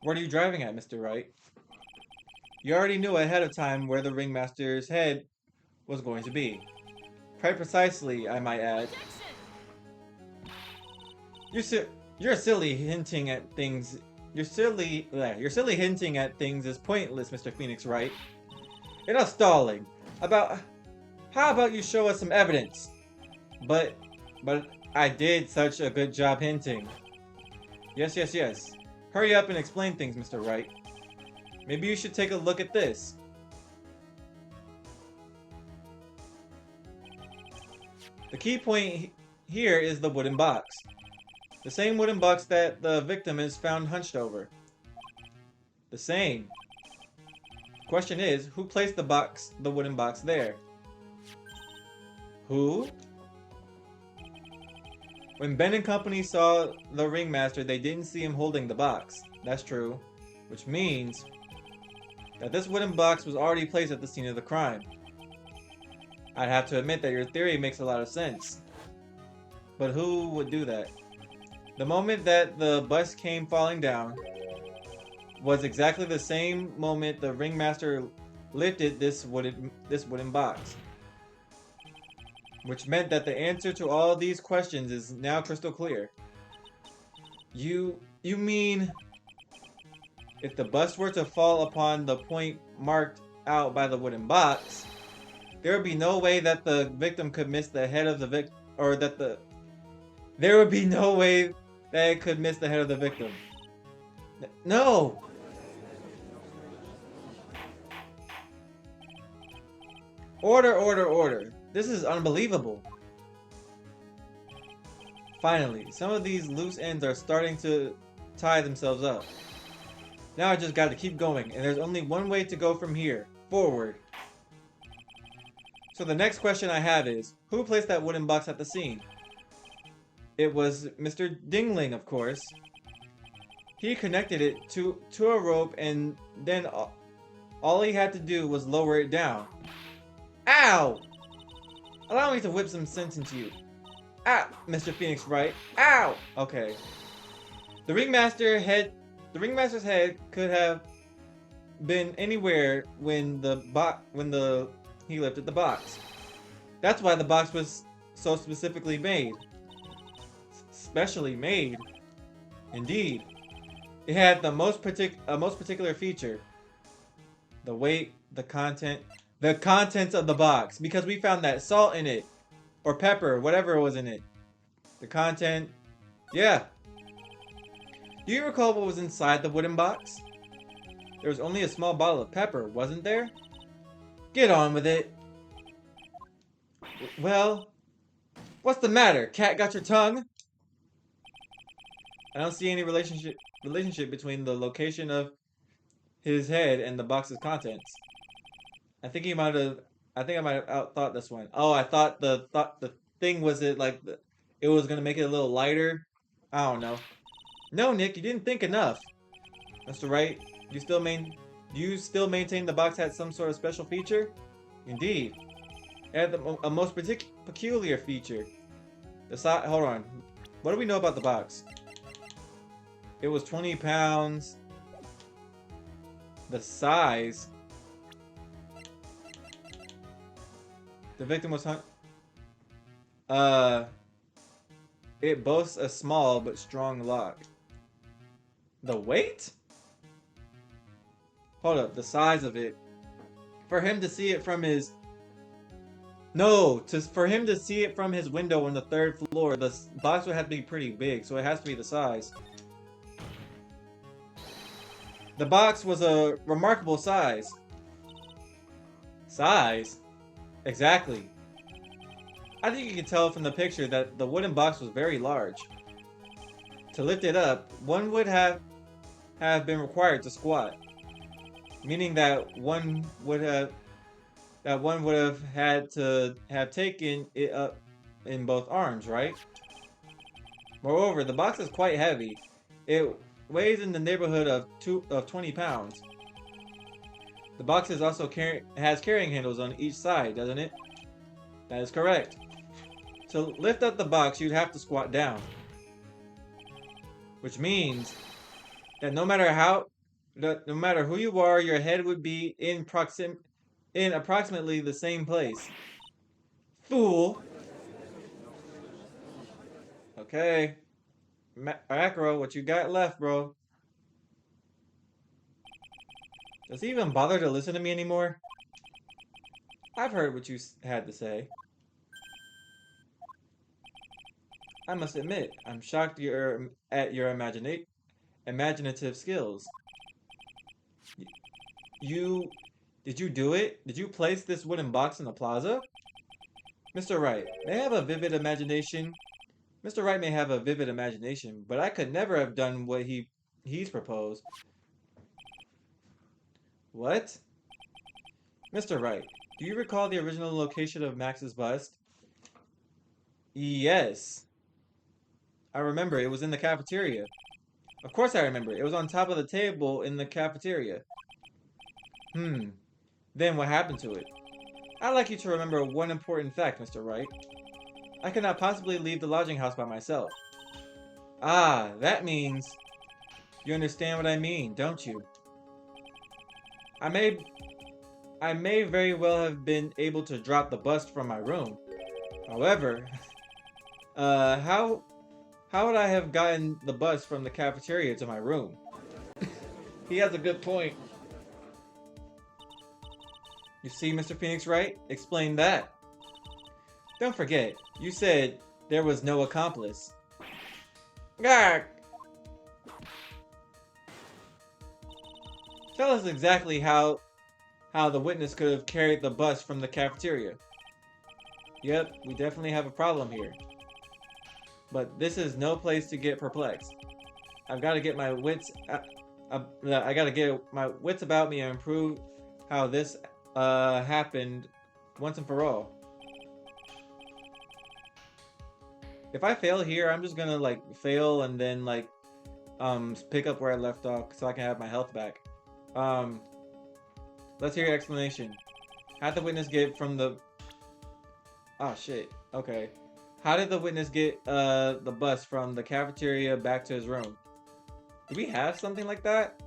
What are you driving at, Mr. Wright? You already knew ahead of time where the ringmaster's head was going to be. Quite precisely, I might add. You're silly hinting at things. You're silly hinting at things is pointless, Mr. Phoenix Wright. You're not stalling. How about you show us some evidence? But I did such a good job hinting. Yes. Hurry up and explain things, Mr. Wright. Maybe you should take a look at this. The key point here is the wooden box. The same wooden box that the victim is found hunched over. The same. Question is, who placed the wooden box there? Who? When Ben and company saw the ringmaster, they didn't see him holding the box. That's true. Which means that this wooden box was already placed at the scene of the crime. I'd have to admit that your theory makes a lot of sense. But who would do that? The moment that the bus came falling down was exactly the same moment the ringmaster lifted this wooden box. Which meant that the answer to all these questions is now crystal clear. You mean if the bus were to fall upon the point marked out by the wooden box, there would be no way that the victim could miss the head of the victim, or that there would be no way that it could miss the head of the victim. No! Order. This is unbelievable. Finally, some of these loose ends are starting to tie themselves up. Now I just got to keep going, and there's only one way to go from here. Forward. So the next question I have is, who placed that wooden box at the scene? It was Mr. Dingling, of course. He connected it to a rope, and then all he had to do was lower it down. Ow! Allow me to whip some sense into you. Ow, Mr. Phoenix Wright. Ow! Okay. The ringmaster's head could have been anywhere when he lifted the box. That's why the box was so specifically made. Specially made. Indeed. It had the most particular feature. The weight, the contents of the box, because we found that salt in it, or pepper, whatever was in it. The content, yeah. Do you recall what was inside the wooden box? There was only a small bottle of pepper, wasn't there? Get on with it. Well, what's the matter? Cat got your tongue? I don't see any relationship between the location of his head and the box's contents. I think he might have. I think I might have outthought this one. Oh, I thought the thing was it like it was gonna make it a little lighter. I don't know. No, Nick, you didn't think enough. Mr. Wright, you still main do you still maintain the box had some sort of special feature? Indeed, it had a most peculiar feature. The size. Hold on. What do we know about the box? It was 20 pounds. The size. The victim was uh, it boasts a small but strong lock. The weight? Hold up, the size of it. For him to see it from his for him to see it from his window on the 3rd floor, the box would have to be pretty big, so it has to be the size. The box was a remarkable size. Size? Exactly. I think you can tell from the picture that the wooden box was very large. To lift it up, one would have been required to squat, meaning that one would have had to have taken it up in both arms, right? Moreover, the box is quite heavy. It weighs in the neighborhood of 20 pounds. The box is also has carrying handles on each side, doesn't it? That is correct. To lift up the box, you'd have to squat down. Which means that no matter who you are, your head would be in approximately the same place. Fool. Okay. Acro, what you got left, bro? Does he even bother to listen to me anymore? I've heard what you had to say. I must admit, I'm shocked at your imaginative skills. Did you do it? Did you place this wooden box in the plaza? Mr. Wright, may have a vivid imagination. Mr. Wright may have a vivid imagination, but I could never have done what he's proposed. What? Mr. Wright, do you recall the original location of Max's bust? Yes. I remember, it was in the cafeteria. Of course I remember, it was on top of the table in the cafeteria. Then what happened to it? I'd like you to remember one important fact, Mr. Wright. I cannot possibly leave the lodging house by myself. Ah, that means... You understand what I mean, don't you? I may very well have been able to drop the bust from my room. However, how would I have gotten the bust from the cafeteria to my room? He has a good point. You see, Mr. Phoenix Wright? Explain that. Don't forget, you said there was no accomplice. Gah! Tell us exactly how the witness could have carried the bust from the cafeteria. Yep, we definitely have a problem here. But this is no place to get perplexed. I've got to get my wits. I got to get my wits about me and prove how this happened once and for all. If I fail here, I'm just gonna like fail and then like pick up where I left off so I can have my health back. Let's hear your explanation. How'd the witness get from the... Oh shit. Okay. How did the witness get the bus from the cafeteria back to his room? Do we have something like that?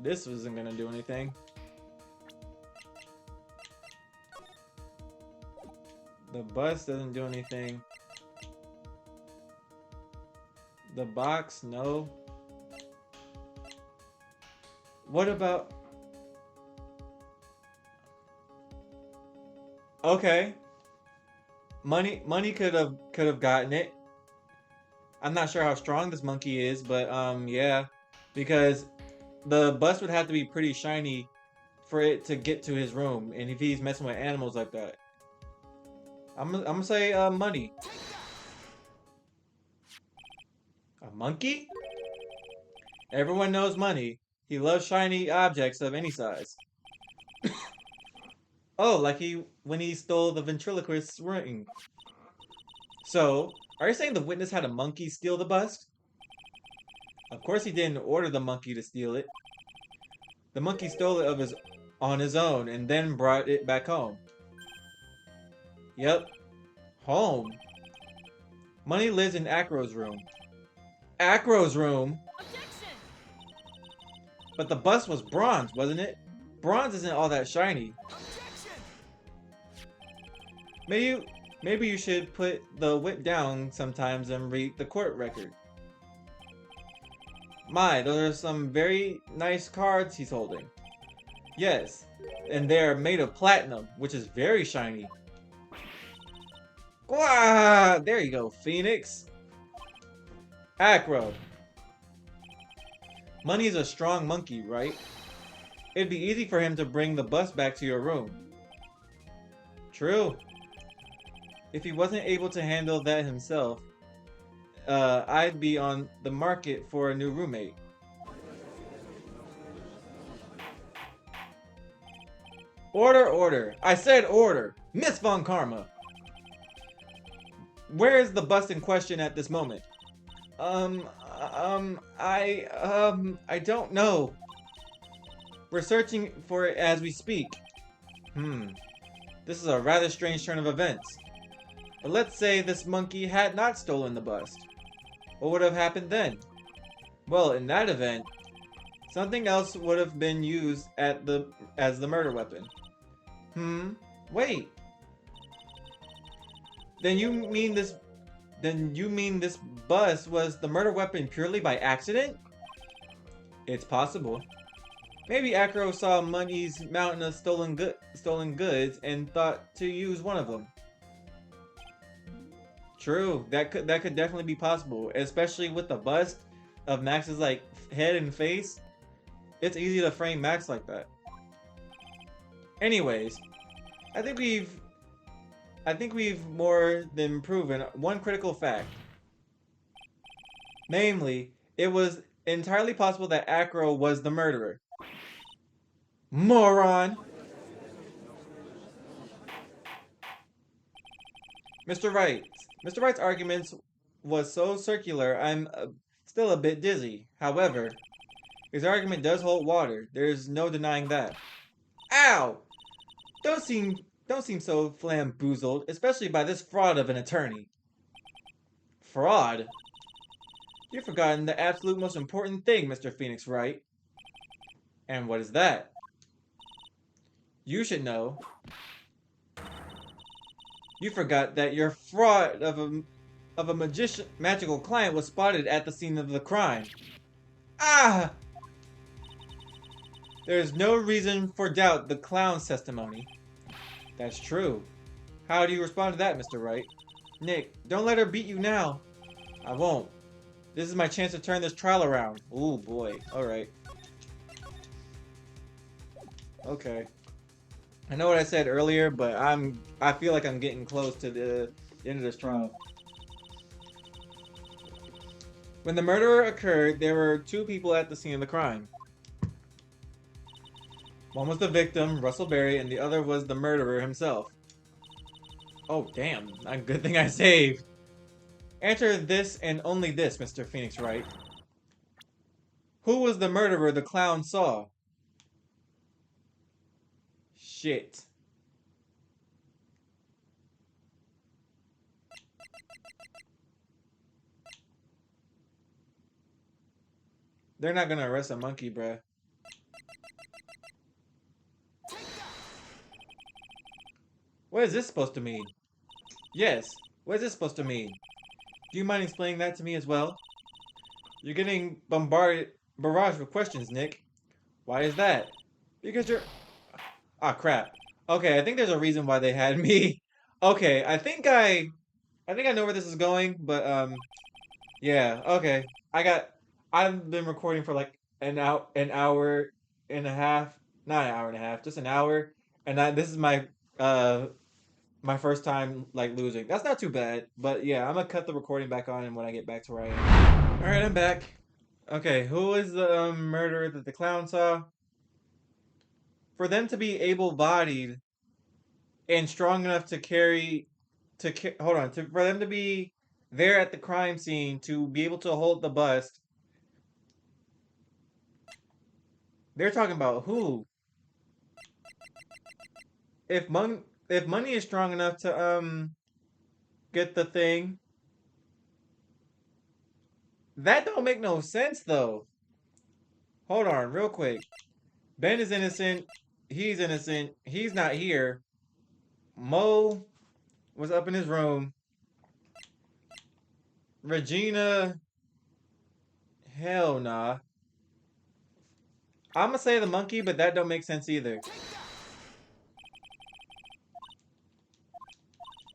This isn't gonna do anything. The bus doesn't do anything. The box, no. What about... Okay. Money could have gotten it. I'm not sure how strong this monkey is, but yeah. Because the bus would have to be pretty shiny for it to get to his room, and if he's messing with animals like that. I'm gonna say money. A monkey? Everyone knows money. He loves shiny objects of any size. Oh, like when he stole the ventriloquist's ring. So, are you saying the witness had a monkey steal the bust? Of course he didn't order the monkey to steal it. The monkey stole it on his own and then brought it back home. Yep, home. Money lives in Acro's room. Acro's room? Objection! But the bust was bronze, wasn't it? Bronze isn't all that shiny. Objection! Maybe you should put the whip down sometimes and read the court record. My, those are some very nice cards he's holding. Yes, and they're made of platinum, which is very shiny. Gwah! There you go, Phoenix. Acro. Money is a strong monkey, right? It'd be easy for him to bring the bus back to your room. True. If he wasn't able to handle that himself, I'd be on the market for a new roommate. Order, order. I said order. Miss Von Karma. Where is the bus in question at this moment? I don't know. We're searching for it as we speak. This is a rather strange turn of events. But let's say this monkey had not stolen the bust. What would have happened then? Well, in that event, something else would have been used as the murder weapon. Wait. Then you mean this bust was the murder weapon purely by accident? It's possible. Maybe Acro saw Money's mountain of stolen goods and thought to use one of them. True, that could definitely be possible, especially with the bust of Max's like head and face. It's easy to frame Max like that. Anyways, I think we've more than proven one critical fact. Namely, it was entirely possible that Acro was the murderer. Moron! Mr. Wright. Mr. Wright's arguments was so circular, I'm still a bit dizzy. However, his argument does hold water. There's no denying that. Ow! Don't seem so flamboozled, especially by this fraud of an attorney. Fraud? You've forgotten the absolute most important thing, Mr. Phoenix Wright. And what is that? You should know. You forgot that your fraud of a magical client was spotted at the scene of the crime. Ah! There is no reason for doubt the clown's testimony. That's true. How do you respond to that, Mr. Wright? Nick, don't let her beat you now. I won't. This is my chance to turn this trial around. Ooh, boy. Alright. Okay. I know what I said earlier, but I feel like I'm getting close to the end of this trial. When the murder occurred, there were two people at the scene of the crime. One was the victim, Russell Berry, and the other was the murderer himself. Oh, damn. A good thing I saved. Answer this and only this, Mr. Phoenix Wright. Who was the murderer the clown saw? Shit. They're not gonna arrest a monkey, bruh. What is this supposed to mean? Yes, what is this supposed to mean? Do you mind explaining that to me as well? You're getting barraged with questions, Nick. Why is that? Because you're... Ah, crap. Okay, I think there's a reason why they had me. Okay, I think I know where this is going, but yeah, okay. I've been recording for like an hour and a half, Not an hour and a half, just an hour. And this is uh my first time like losing. That's not too bad, but yeah, I'm gonna cut the recording back on and when I get back to where I am. All right, I'm back. Okay, who is the murderer that the clown saw? For them to be able-bodied and strong enough to carry hold on, for them to be there at the crime scene to be able to hold the bust, they're talking about who? If money is strong enough to get the thing, that don't make no sense though. Hold on, real quick. Ben is innocent. He's innocent. He's not here. Mo was up in his room. Regina, hell nah. I'm gonna say the monkey, but that don't make sense either.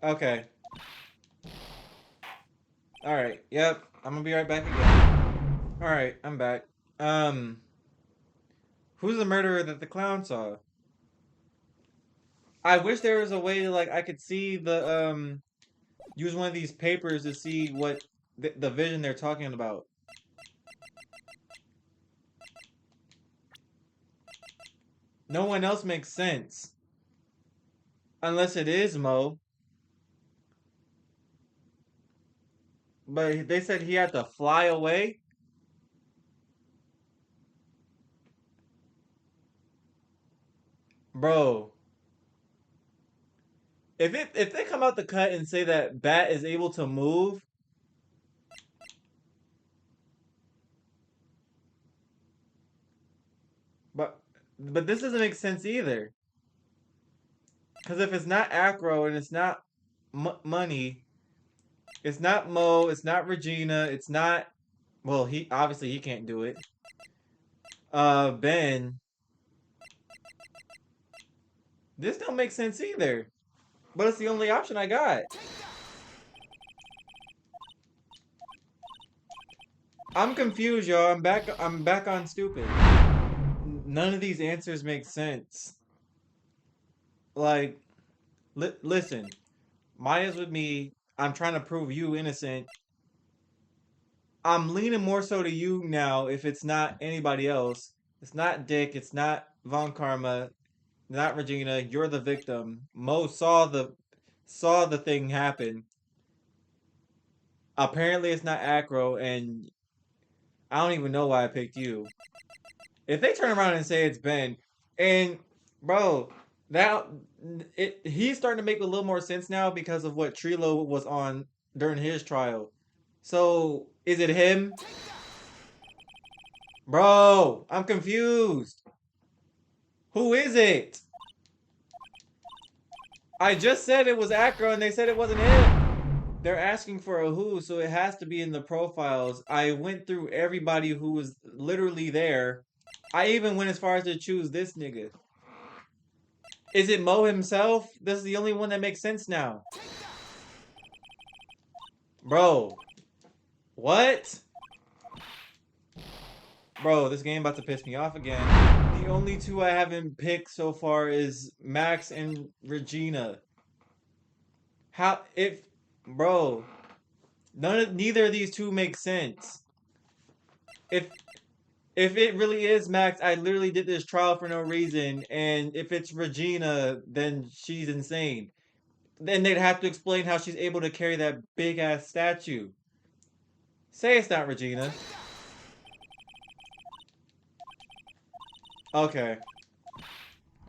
Okay. All right. Yep. I'm gonna be right back again. All right. I'm back. Um, who's the murderer that the clown saw? I wish there was a way to like I could see the use one of these papers to see what the vision they're talking about. No one else makes sense unless it is Mo. But they said he had to fly away. Bro, if they come out the cut and say that Bat is able to move, but this doesn't make sense either. Because if it's not Acro and it's not Money, it's not Mo, it's not Regina, it's not. Well, he obviously he can't do it. Ben, this don't make sense either. But it's the only option I got. I'm confused, y'all. I'm back. I'm back on stupid. None of these answers make sense. Like, listen, Maya's with me. I'm trying to prove you innocent. I'm leaning more so to you now. If it's not anybody else, it's not Dick. It's not Von Karma. Not Regina. You're the victim. Mo saw the thing happen. Apparently, it's not Acro, and I don't even know why I picked you. If they turn around and say it's Ben, and bro, now he's starting to make a little more sense now because of what Trilo was on during his trial. So is it him? Bro, I'm confused. Who is it? I just said it was Acro and they said it wasn't him. They're asking for a who, so it has to be in the profiles. I went through everybody who was literally there. I even went as far as to choose this nigga. Is it Mo himself? This is the only one that makes sense now. Bro. What? Bro, this game about to piss me off again. The only two I haven't picked so far is Max and Regina. How if bro, neither of these two make sense. If if it really is Max, I literally did this trial for no reason, and if it's Regina, then she's insane. Then they'd have to explain how she's able to carry that big ass statue. Say it's not Regina. Okay.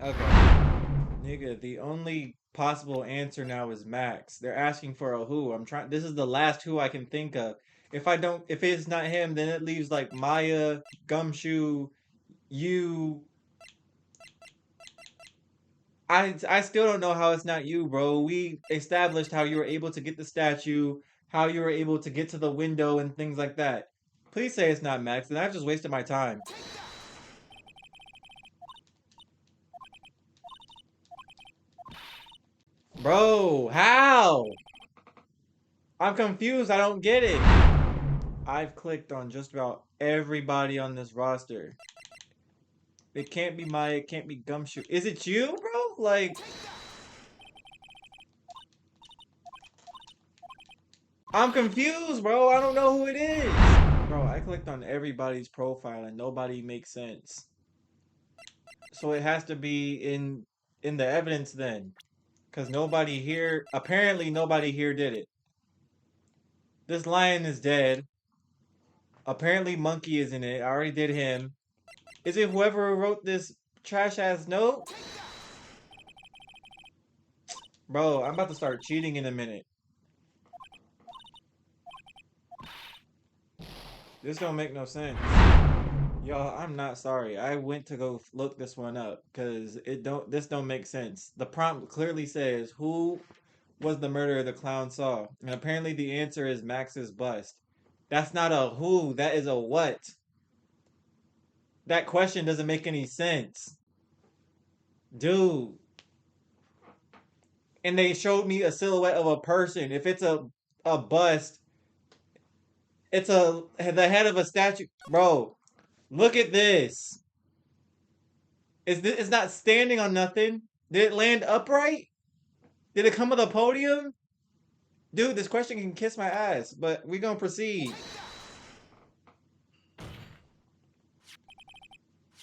Okay. Nigga, the only possible answer now is Max. They're asking for a who. I'm trying. This is the last who I can think of. If it's not him, then it leaves like Maya, Gumshoe, you. I still don't know how it's not you, bro. We established how you were able to get the statue, how you were able to get to the window and things like that. Please say it's not Max, and I've just wasted my time. Bro, how? I'm confused. I don't get it. I've clicked on just about everybody on this roster. It can't be Maya. It can't be Gumshoe. Is it you, bro? Like, I'm confused, bro. I don't know who it is. Bro, I clicked on everybody's profile and nobody makes sense. So it has to be in the evidence then. Because nobody here, apparently nobody here did it. This lion is dead. Apparently Monkey is in it. I already did him. Is it whoever wrote this trash ass note? Bro, I'm about to start cheating in a minute. This don't make no sense. Y'all, I'm not sorry. I went to go look this one up because this don't make sense. The prompt clearly says who was the murderer the clown saw? And apparently the answer is Max's bust. That's not a who, that is a what. That question doesn't make any sense. Dude. And they showed me a silhouette of a person. If it's a bust, it's the head of a statue. Bro, look at this. It's not standing on nothing. Did it land upright? Did it come with a podium? Dude, this question can kiss my ass, but we gonna proceed.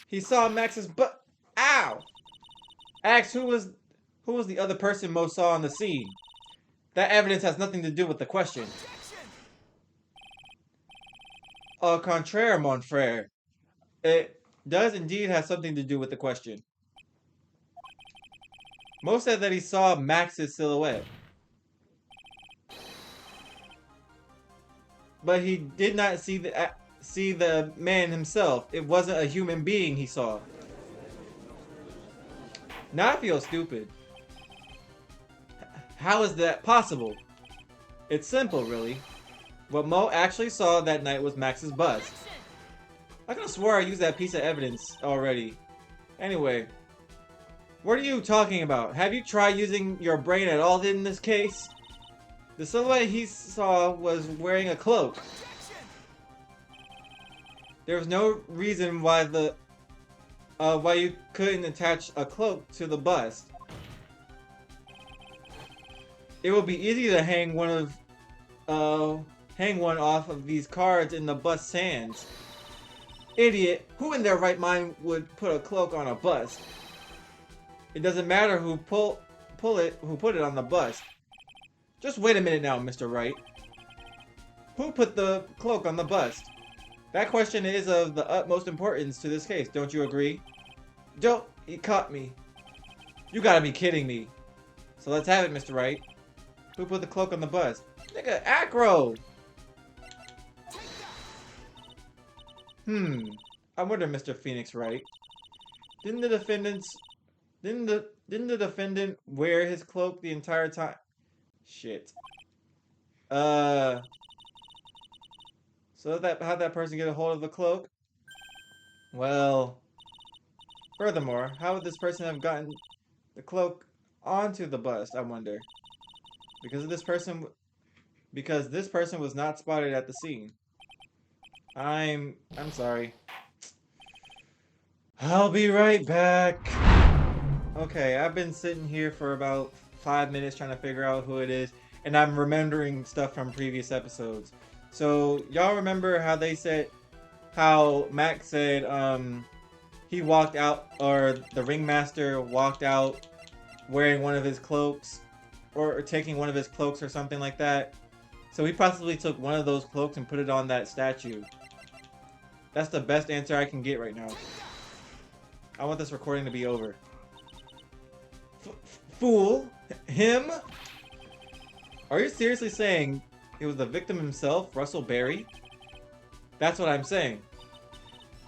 He saw Max's butt. Ow! Asked who was the other person Mo saw on the scene. That evidence has nothing to do with the question. Au contraire, mon frère. It does indeed have something to do with the question. Mo said that he saw Max's silhouette. But he did not see the man himself. It wasn't a human being he saw. Now I feel stupid. How is that possible? It's simple, really. What Mo actually saw that night was Max's bust. I could have swore I used that piece of evidence already. Anyway, what are you talking about? Have you tried using your brain at all in this case? The silhouette he saw was wearing a cloak. There was no reason why why you couldn't attach a cloak to the bust. It would be easy to hang one off of these cards in the bust's hands. Idiot! Who in their right mind would put a cloak on a bust? It doesn't matter who put it on the bust. Just wait a minute now, Mr. Wright. Who put the cloak on the bust? That question is of the utmost importance to this case, don't you agree? Don't, he caught me. You gotta be kidding me. So let's have it, Mr. Wright. Who put the cloak on the bust? Nigga, Acro! I wonder, Mr. Phoenix Wright. Didn't the defendant wear his cloak the entire time? Shit. So how'd that person get a hold of the cloak? Well, furthermore, how would this person have gotten the cloak onto the bust, I wonder? Because this person was not spotted at the scene. I'm sorry. I'll be right back. Okay, I've been sitting here for about 5 minutes trying to figure out who it is, and I'm remembering stuff from previous episodes. So, y'all remember how Max said, he walked out, or the ringmaster walked out wearing one of his cloaks, or taking one of his cloaks or something like that? So he possibly took one of those cloaks and put it on that statue. That's the best answer I can get right now. I want this recording to be over. Fool? Him? Are you seriously saying it was the victim himself, Russell Berry? That's what I'm saying.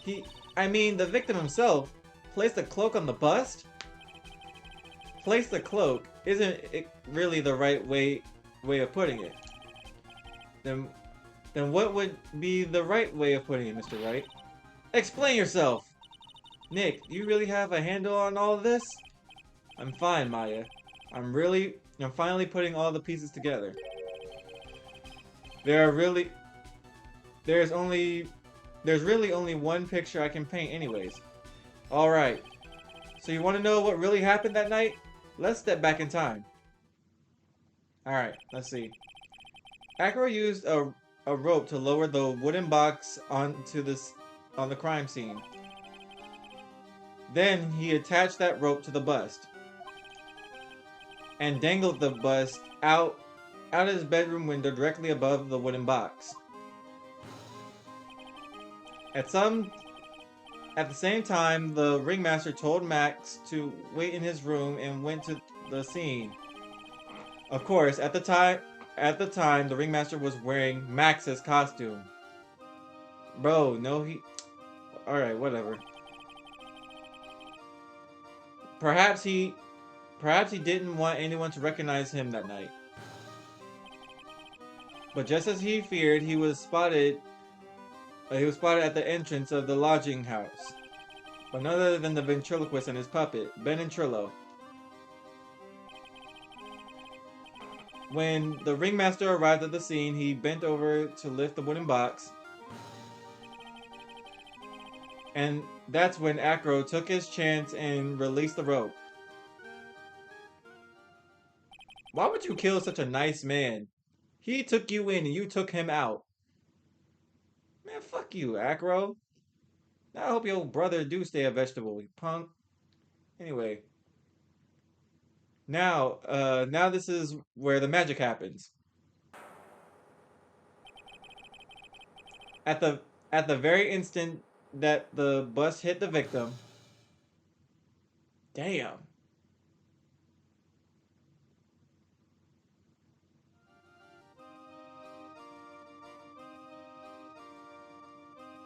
The victim himself placed a cloak on the bust? Place the cloak isn't it really the right way of putting it. Then what would be the right way of putting it, Mr. Wright? Explain yourself! Nick, do you really have a handle on all of this? I'm fine, Maya. I'm finally putting all the pieces together. There's really only one picture I can paint anyways. Alright, so you want to know what really happened that night? Let's step back in time. Alright, let's see. Acro used a rope to lower the wooden box on the crime scene. Then he attached that rope to the bust and dangled the bust out his bedroom window directly above the wooden box. At the same time, the ringmaster told Max to wait in his room and went to the scene. Of course, at the time, the ringmaster was wearing Max's costume. Bro, no, Alright, whatever. Perhaps he didn't want anyone to recognize him that night. But just as he feared, he was spotted at the entrance of the lodging house. But none other than the ventriloquist and his puppet, Ben and Trillo. When the ringmaster arrived at the scene, he bent over to lift the wooden box. And that's when Acro took his chance and released the rope. Why would you kill such a nice man? He took you in and you took him out. Man, fuck you, Acro. I hope your brother do stay a vegetable, you punk. Anyway. Now this is where the magic happens. At the very instant that the bus hit the victim. Damn.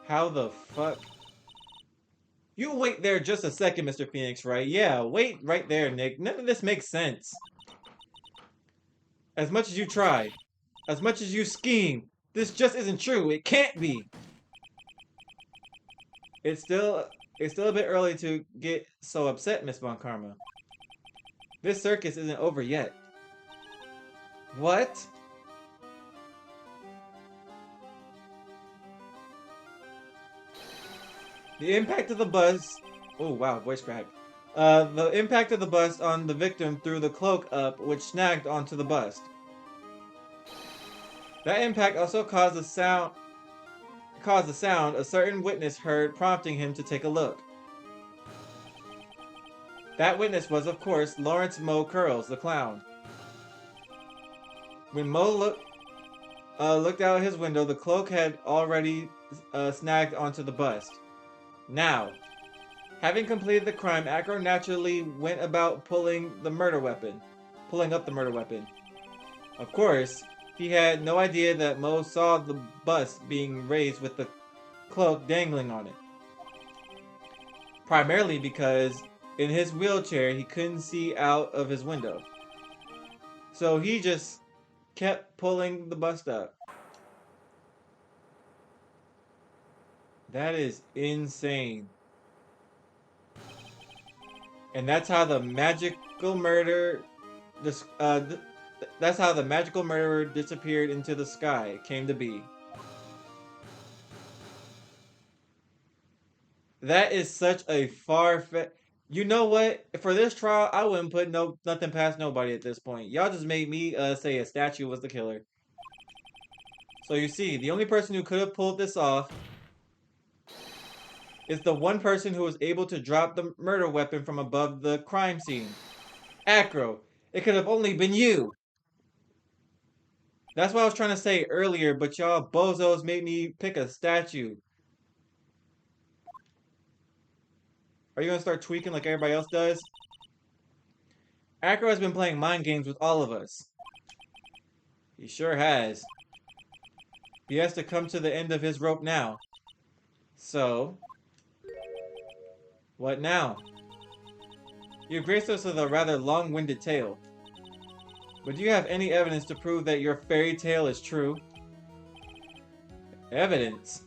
How the fuck? You wait there just a second, Mr. Phoenix, right? Yeah, wait right there, Nick. None of this makes sense. As much as you try, as much as you scheme, this just isn't true. It can't be. It's still a bit early to get so upset, Miss Von Karma. This circus isn't over yet. What? The impact of the bus... Oh, wow, voice crack. The impact of the bust on the victim threw the cloak up, which snagged onto the bust. That impact also caused the sound a certain witness heard, prompting him to take a look. That witness was, of course, Lawrence Mo Curls, the clown. When Mo looked out his window, the cloak had already snagged onto the bust. Now, having completed the crime, Acro naturally went about pulling up the murder weapon. Of course, he had no idea that Mo saw the bust being raised with the cloak dangling on it. Primarily because in his wheelchair he couldn't see out of his window. So he just kept pulling the bust up. That is insane. And that's how the magical murderer disappeared into the sky. It came to be. That is such a far-fetched... You know what? For this trial, I wouldn't put nothing past nobody at this point. Y'all just made me say a statue was the killer. So you see, the only person who could have pulled this off is the one person who was able to drop the murder weapon from above the crime scene. Acro, it could have only been you. That's what I was trying to say earlier, but y'all bozos made me pick a statue. Are you gonna start tweaking like everybody else does? Acro has been playing mind games with all of us. He sure has. He has to come to the end of his rope now. So, what now? You've graced us with a rather long-winded tale. But do you have any evidence to prove that your fairy tale is true? Evidence?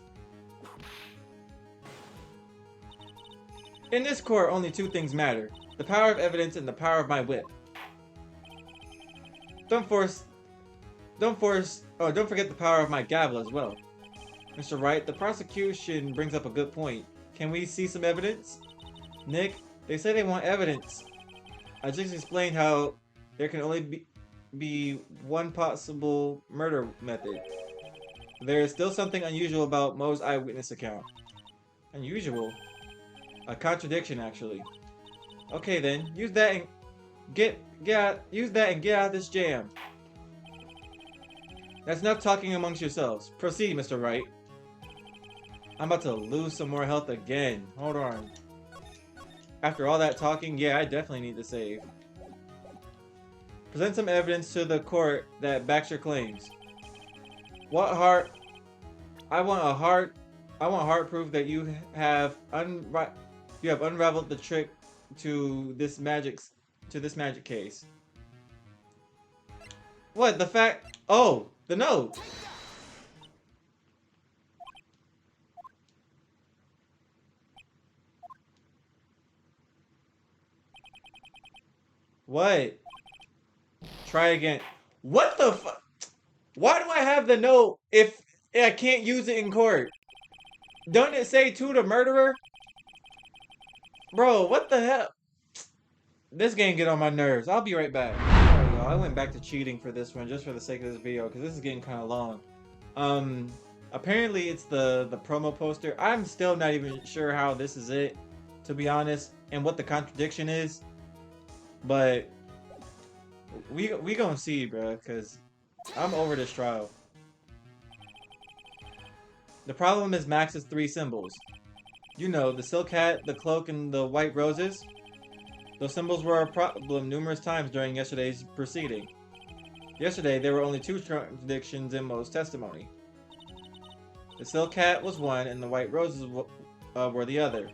In this court, only two things matter. The power of evidence and the power of my whip. Don't forget the power of my gavel as well. Mr. Wright, the prosecution brings up a good point. Can we see some evidence? Nick, they say they want evidence. I just explained how there can only be one possible murder method. There is still something unusual about Mo's eyewitness account. Unusual? A contradiction, actually. Okay then, use that and use that and get out of this jam. That's enough talking amongst yourselves. Proceed, Mr. Wright. I'm about to lose some more health again. Hold on. After all that talking, yeah, I definitely need to save. Present some evidence to the court that backs your claims. What heart? I want heart proof that you have unraveled the trick to this magic case. What, the fact? Oh, the note. What? Try again. What the fuck? Why do I have the note if I can't use it in court? Don't it say to the murderer? Bro, what the hell? This game get on my nerves. I'll be right back. Alright, y'all. I went back to cheating for this one just for the sake of this video because this is getting kind of long. Apparently it's the promo poster. I'm still not even sure how this is it, to be honest, and what the contradiction is. But we gonna see, bro, because I'm over this trial. The problem is Max's 3 symbols. You know, the silk hat, the cloak, and the white roses. Those symbols were a problem numerous times during yesterday's proceeding. Yesterday, there were only 2 contradictions in Mo's testimony. The silk hat was one, and the white roses were the other.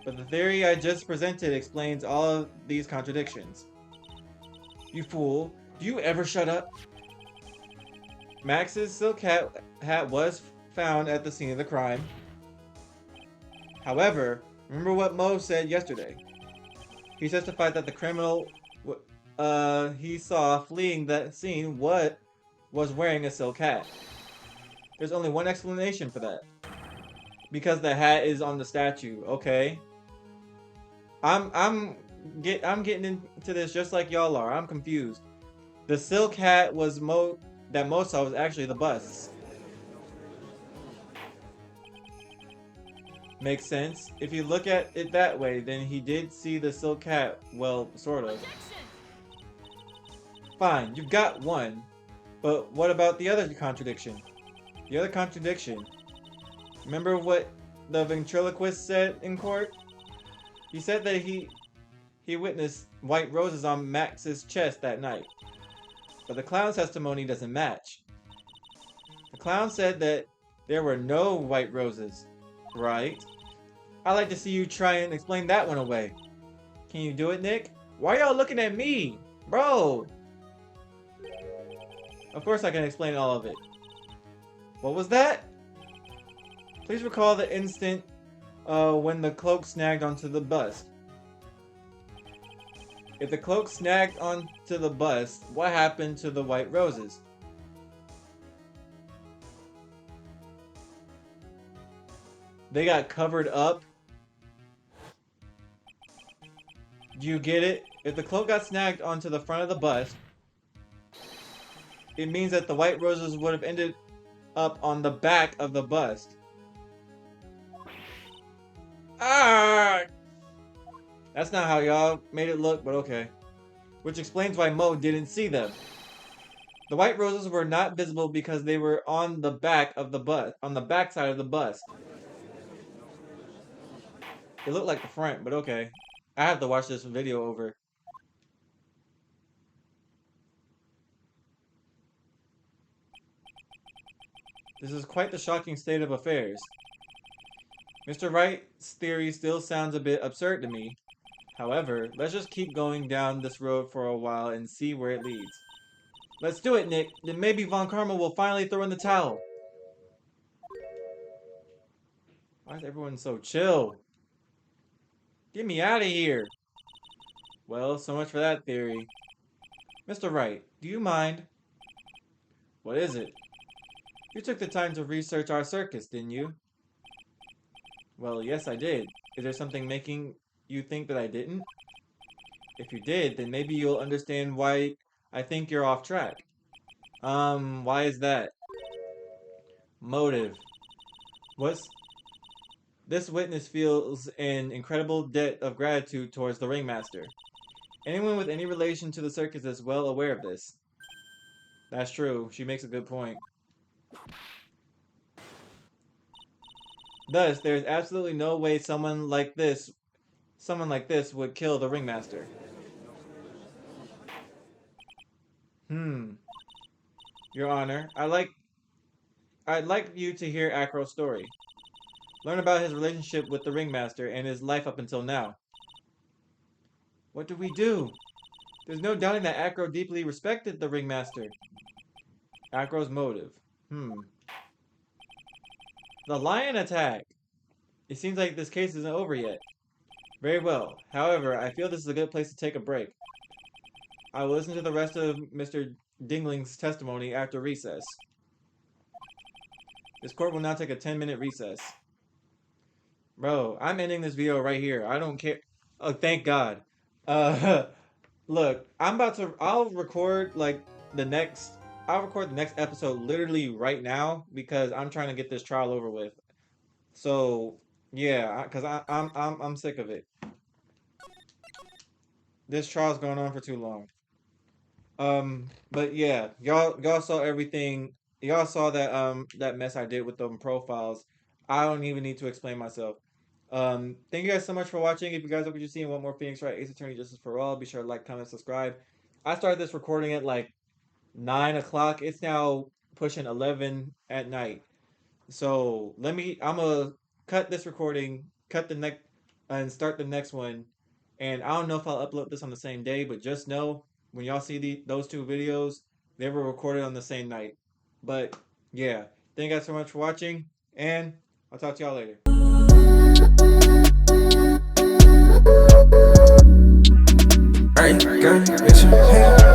But the theory I just presented explains all of these contradictions. You fool, do you ever shut up? Max's silk hat was found at the scene of the crime. However, remember what Mo said yesterday. He testified that the criminal he saw fleeing that scene was wearing a silk hat. There's only one explanation for that. Because the hat is on the statue, okay? I'm getting into this just like y'all are. I'm confused. The silk hat was that Mo saw was actually the bust's. Makes sense. If you look at it that way, then he did see the silk hat, well, sort of. Fine, you've got one. But what about the other contradiction? The other contradiction. Remember what the ventriloquist said in court? He said that he witnessed white roses on Max's chest that night. But the clown's testimony doesn't match. The clown said that there were no white roses, right? I'd like to see you try and explain that one away. Can you do it, Nick? Why y'all looking at me? Bro! Of course I can explain all of it. What was that? Please recall the instant when the cloak snagged onto the bust. If the cloak snagged onto the bust, what happened to the white roses? They got covered up? Do you get it? If the cloak got snagged onto the front of the bust, it means that the white roses would have ended up on the back of the bust. Ah! That's not how y'all made it look, but okay. Which explains why Mo didn't see them. The white roses were not visible because they were on the back of the bust, on the back side of the bust. It looked like the front, but okay. I have to watch this video over. This is quite the shocking state of affairs. Mr. Wright's theory still sounds a bit absurd to me. However, let's just keep going down this road for a while and see where it leads. Let's do it, Nick. Then maybe Von Karma will finally throw in the towel. Why is everyone so chill? Get me out of here. Well, so much for that theory. Mr. Wright, do you mind? What is it? You took the time to research our circus, didn't you? Well, yes, I did. Is there something making you think that I didn't? If you did, then maybe you'll understand why I think you're off track. Why is that? Motive. What's this witness feels an incredible debt of gratitude towards the ringmaster. Anyone with any relation to the circus is well aware of this. That's true. She makes a good point. Thus, there is absolutely no way someone like this would kill the ringmaster. Hmm. Your Honor, I'd like you to hear Acro's story. Learn about his relationship with the ringmaster and his life up until now. What do we do? There's no doubting that Acro deeply respected the ringmaster. Acro's motive. Hmm. The lion attack. It seems like this case isn't over yet. Very well. However, I feel this is a good place to take a break. I will listen to the rest of Mr. Dingling's testimony after recess. This court will now take a 10-minute recess. Bro, I'm ending this video right here. I don't care. Oh, thank God. Uh, look, the next, I'll record the next episode literally right now because I'm trying to get this trial over with. So, yeah, because I'm sick of it. This trial's going on for too long. But yeah, y'all saw everything. Y'all saw that mess I did with them profiles. I don't even need to explain myself. Thank you guys so much for watching. If you guys like what you see and want more Phoenix Wright Ace Attorney Justice for All, be sure to like, comment, subscribe. I started this recording at like 9 o'clock. It's now pushing 11 at night. So I'm gonna cut this recording, cut the next, and start the next one. And I don't know if I'll upload this on the same day, but just know when y'all see those two videos, they were recorded on the same night. But yeah, thank you guys so much for watching, and I'll talk to y'all later. Right, got it,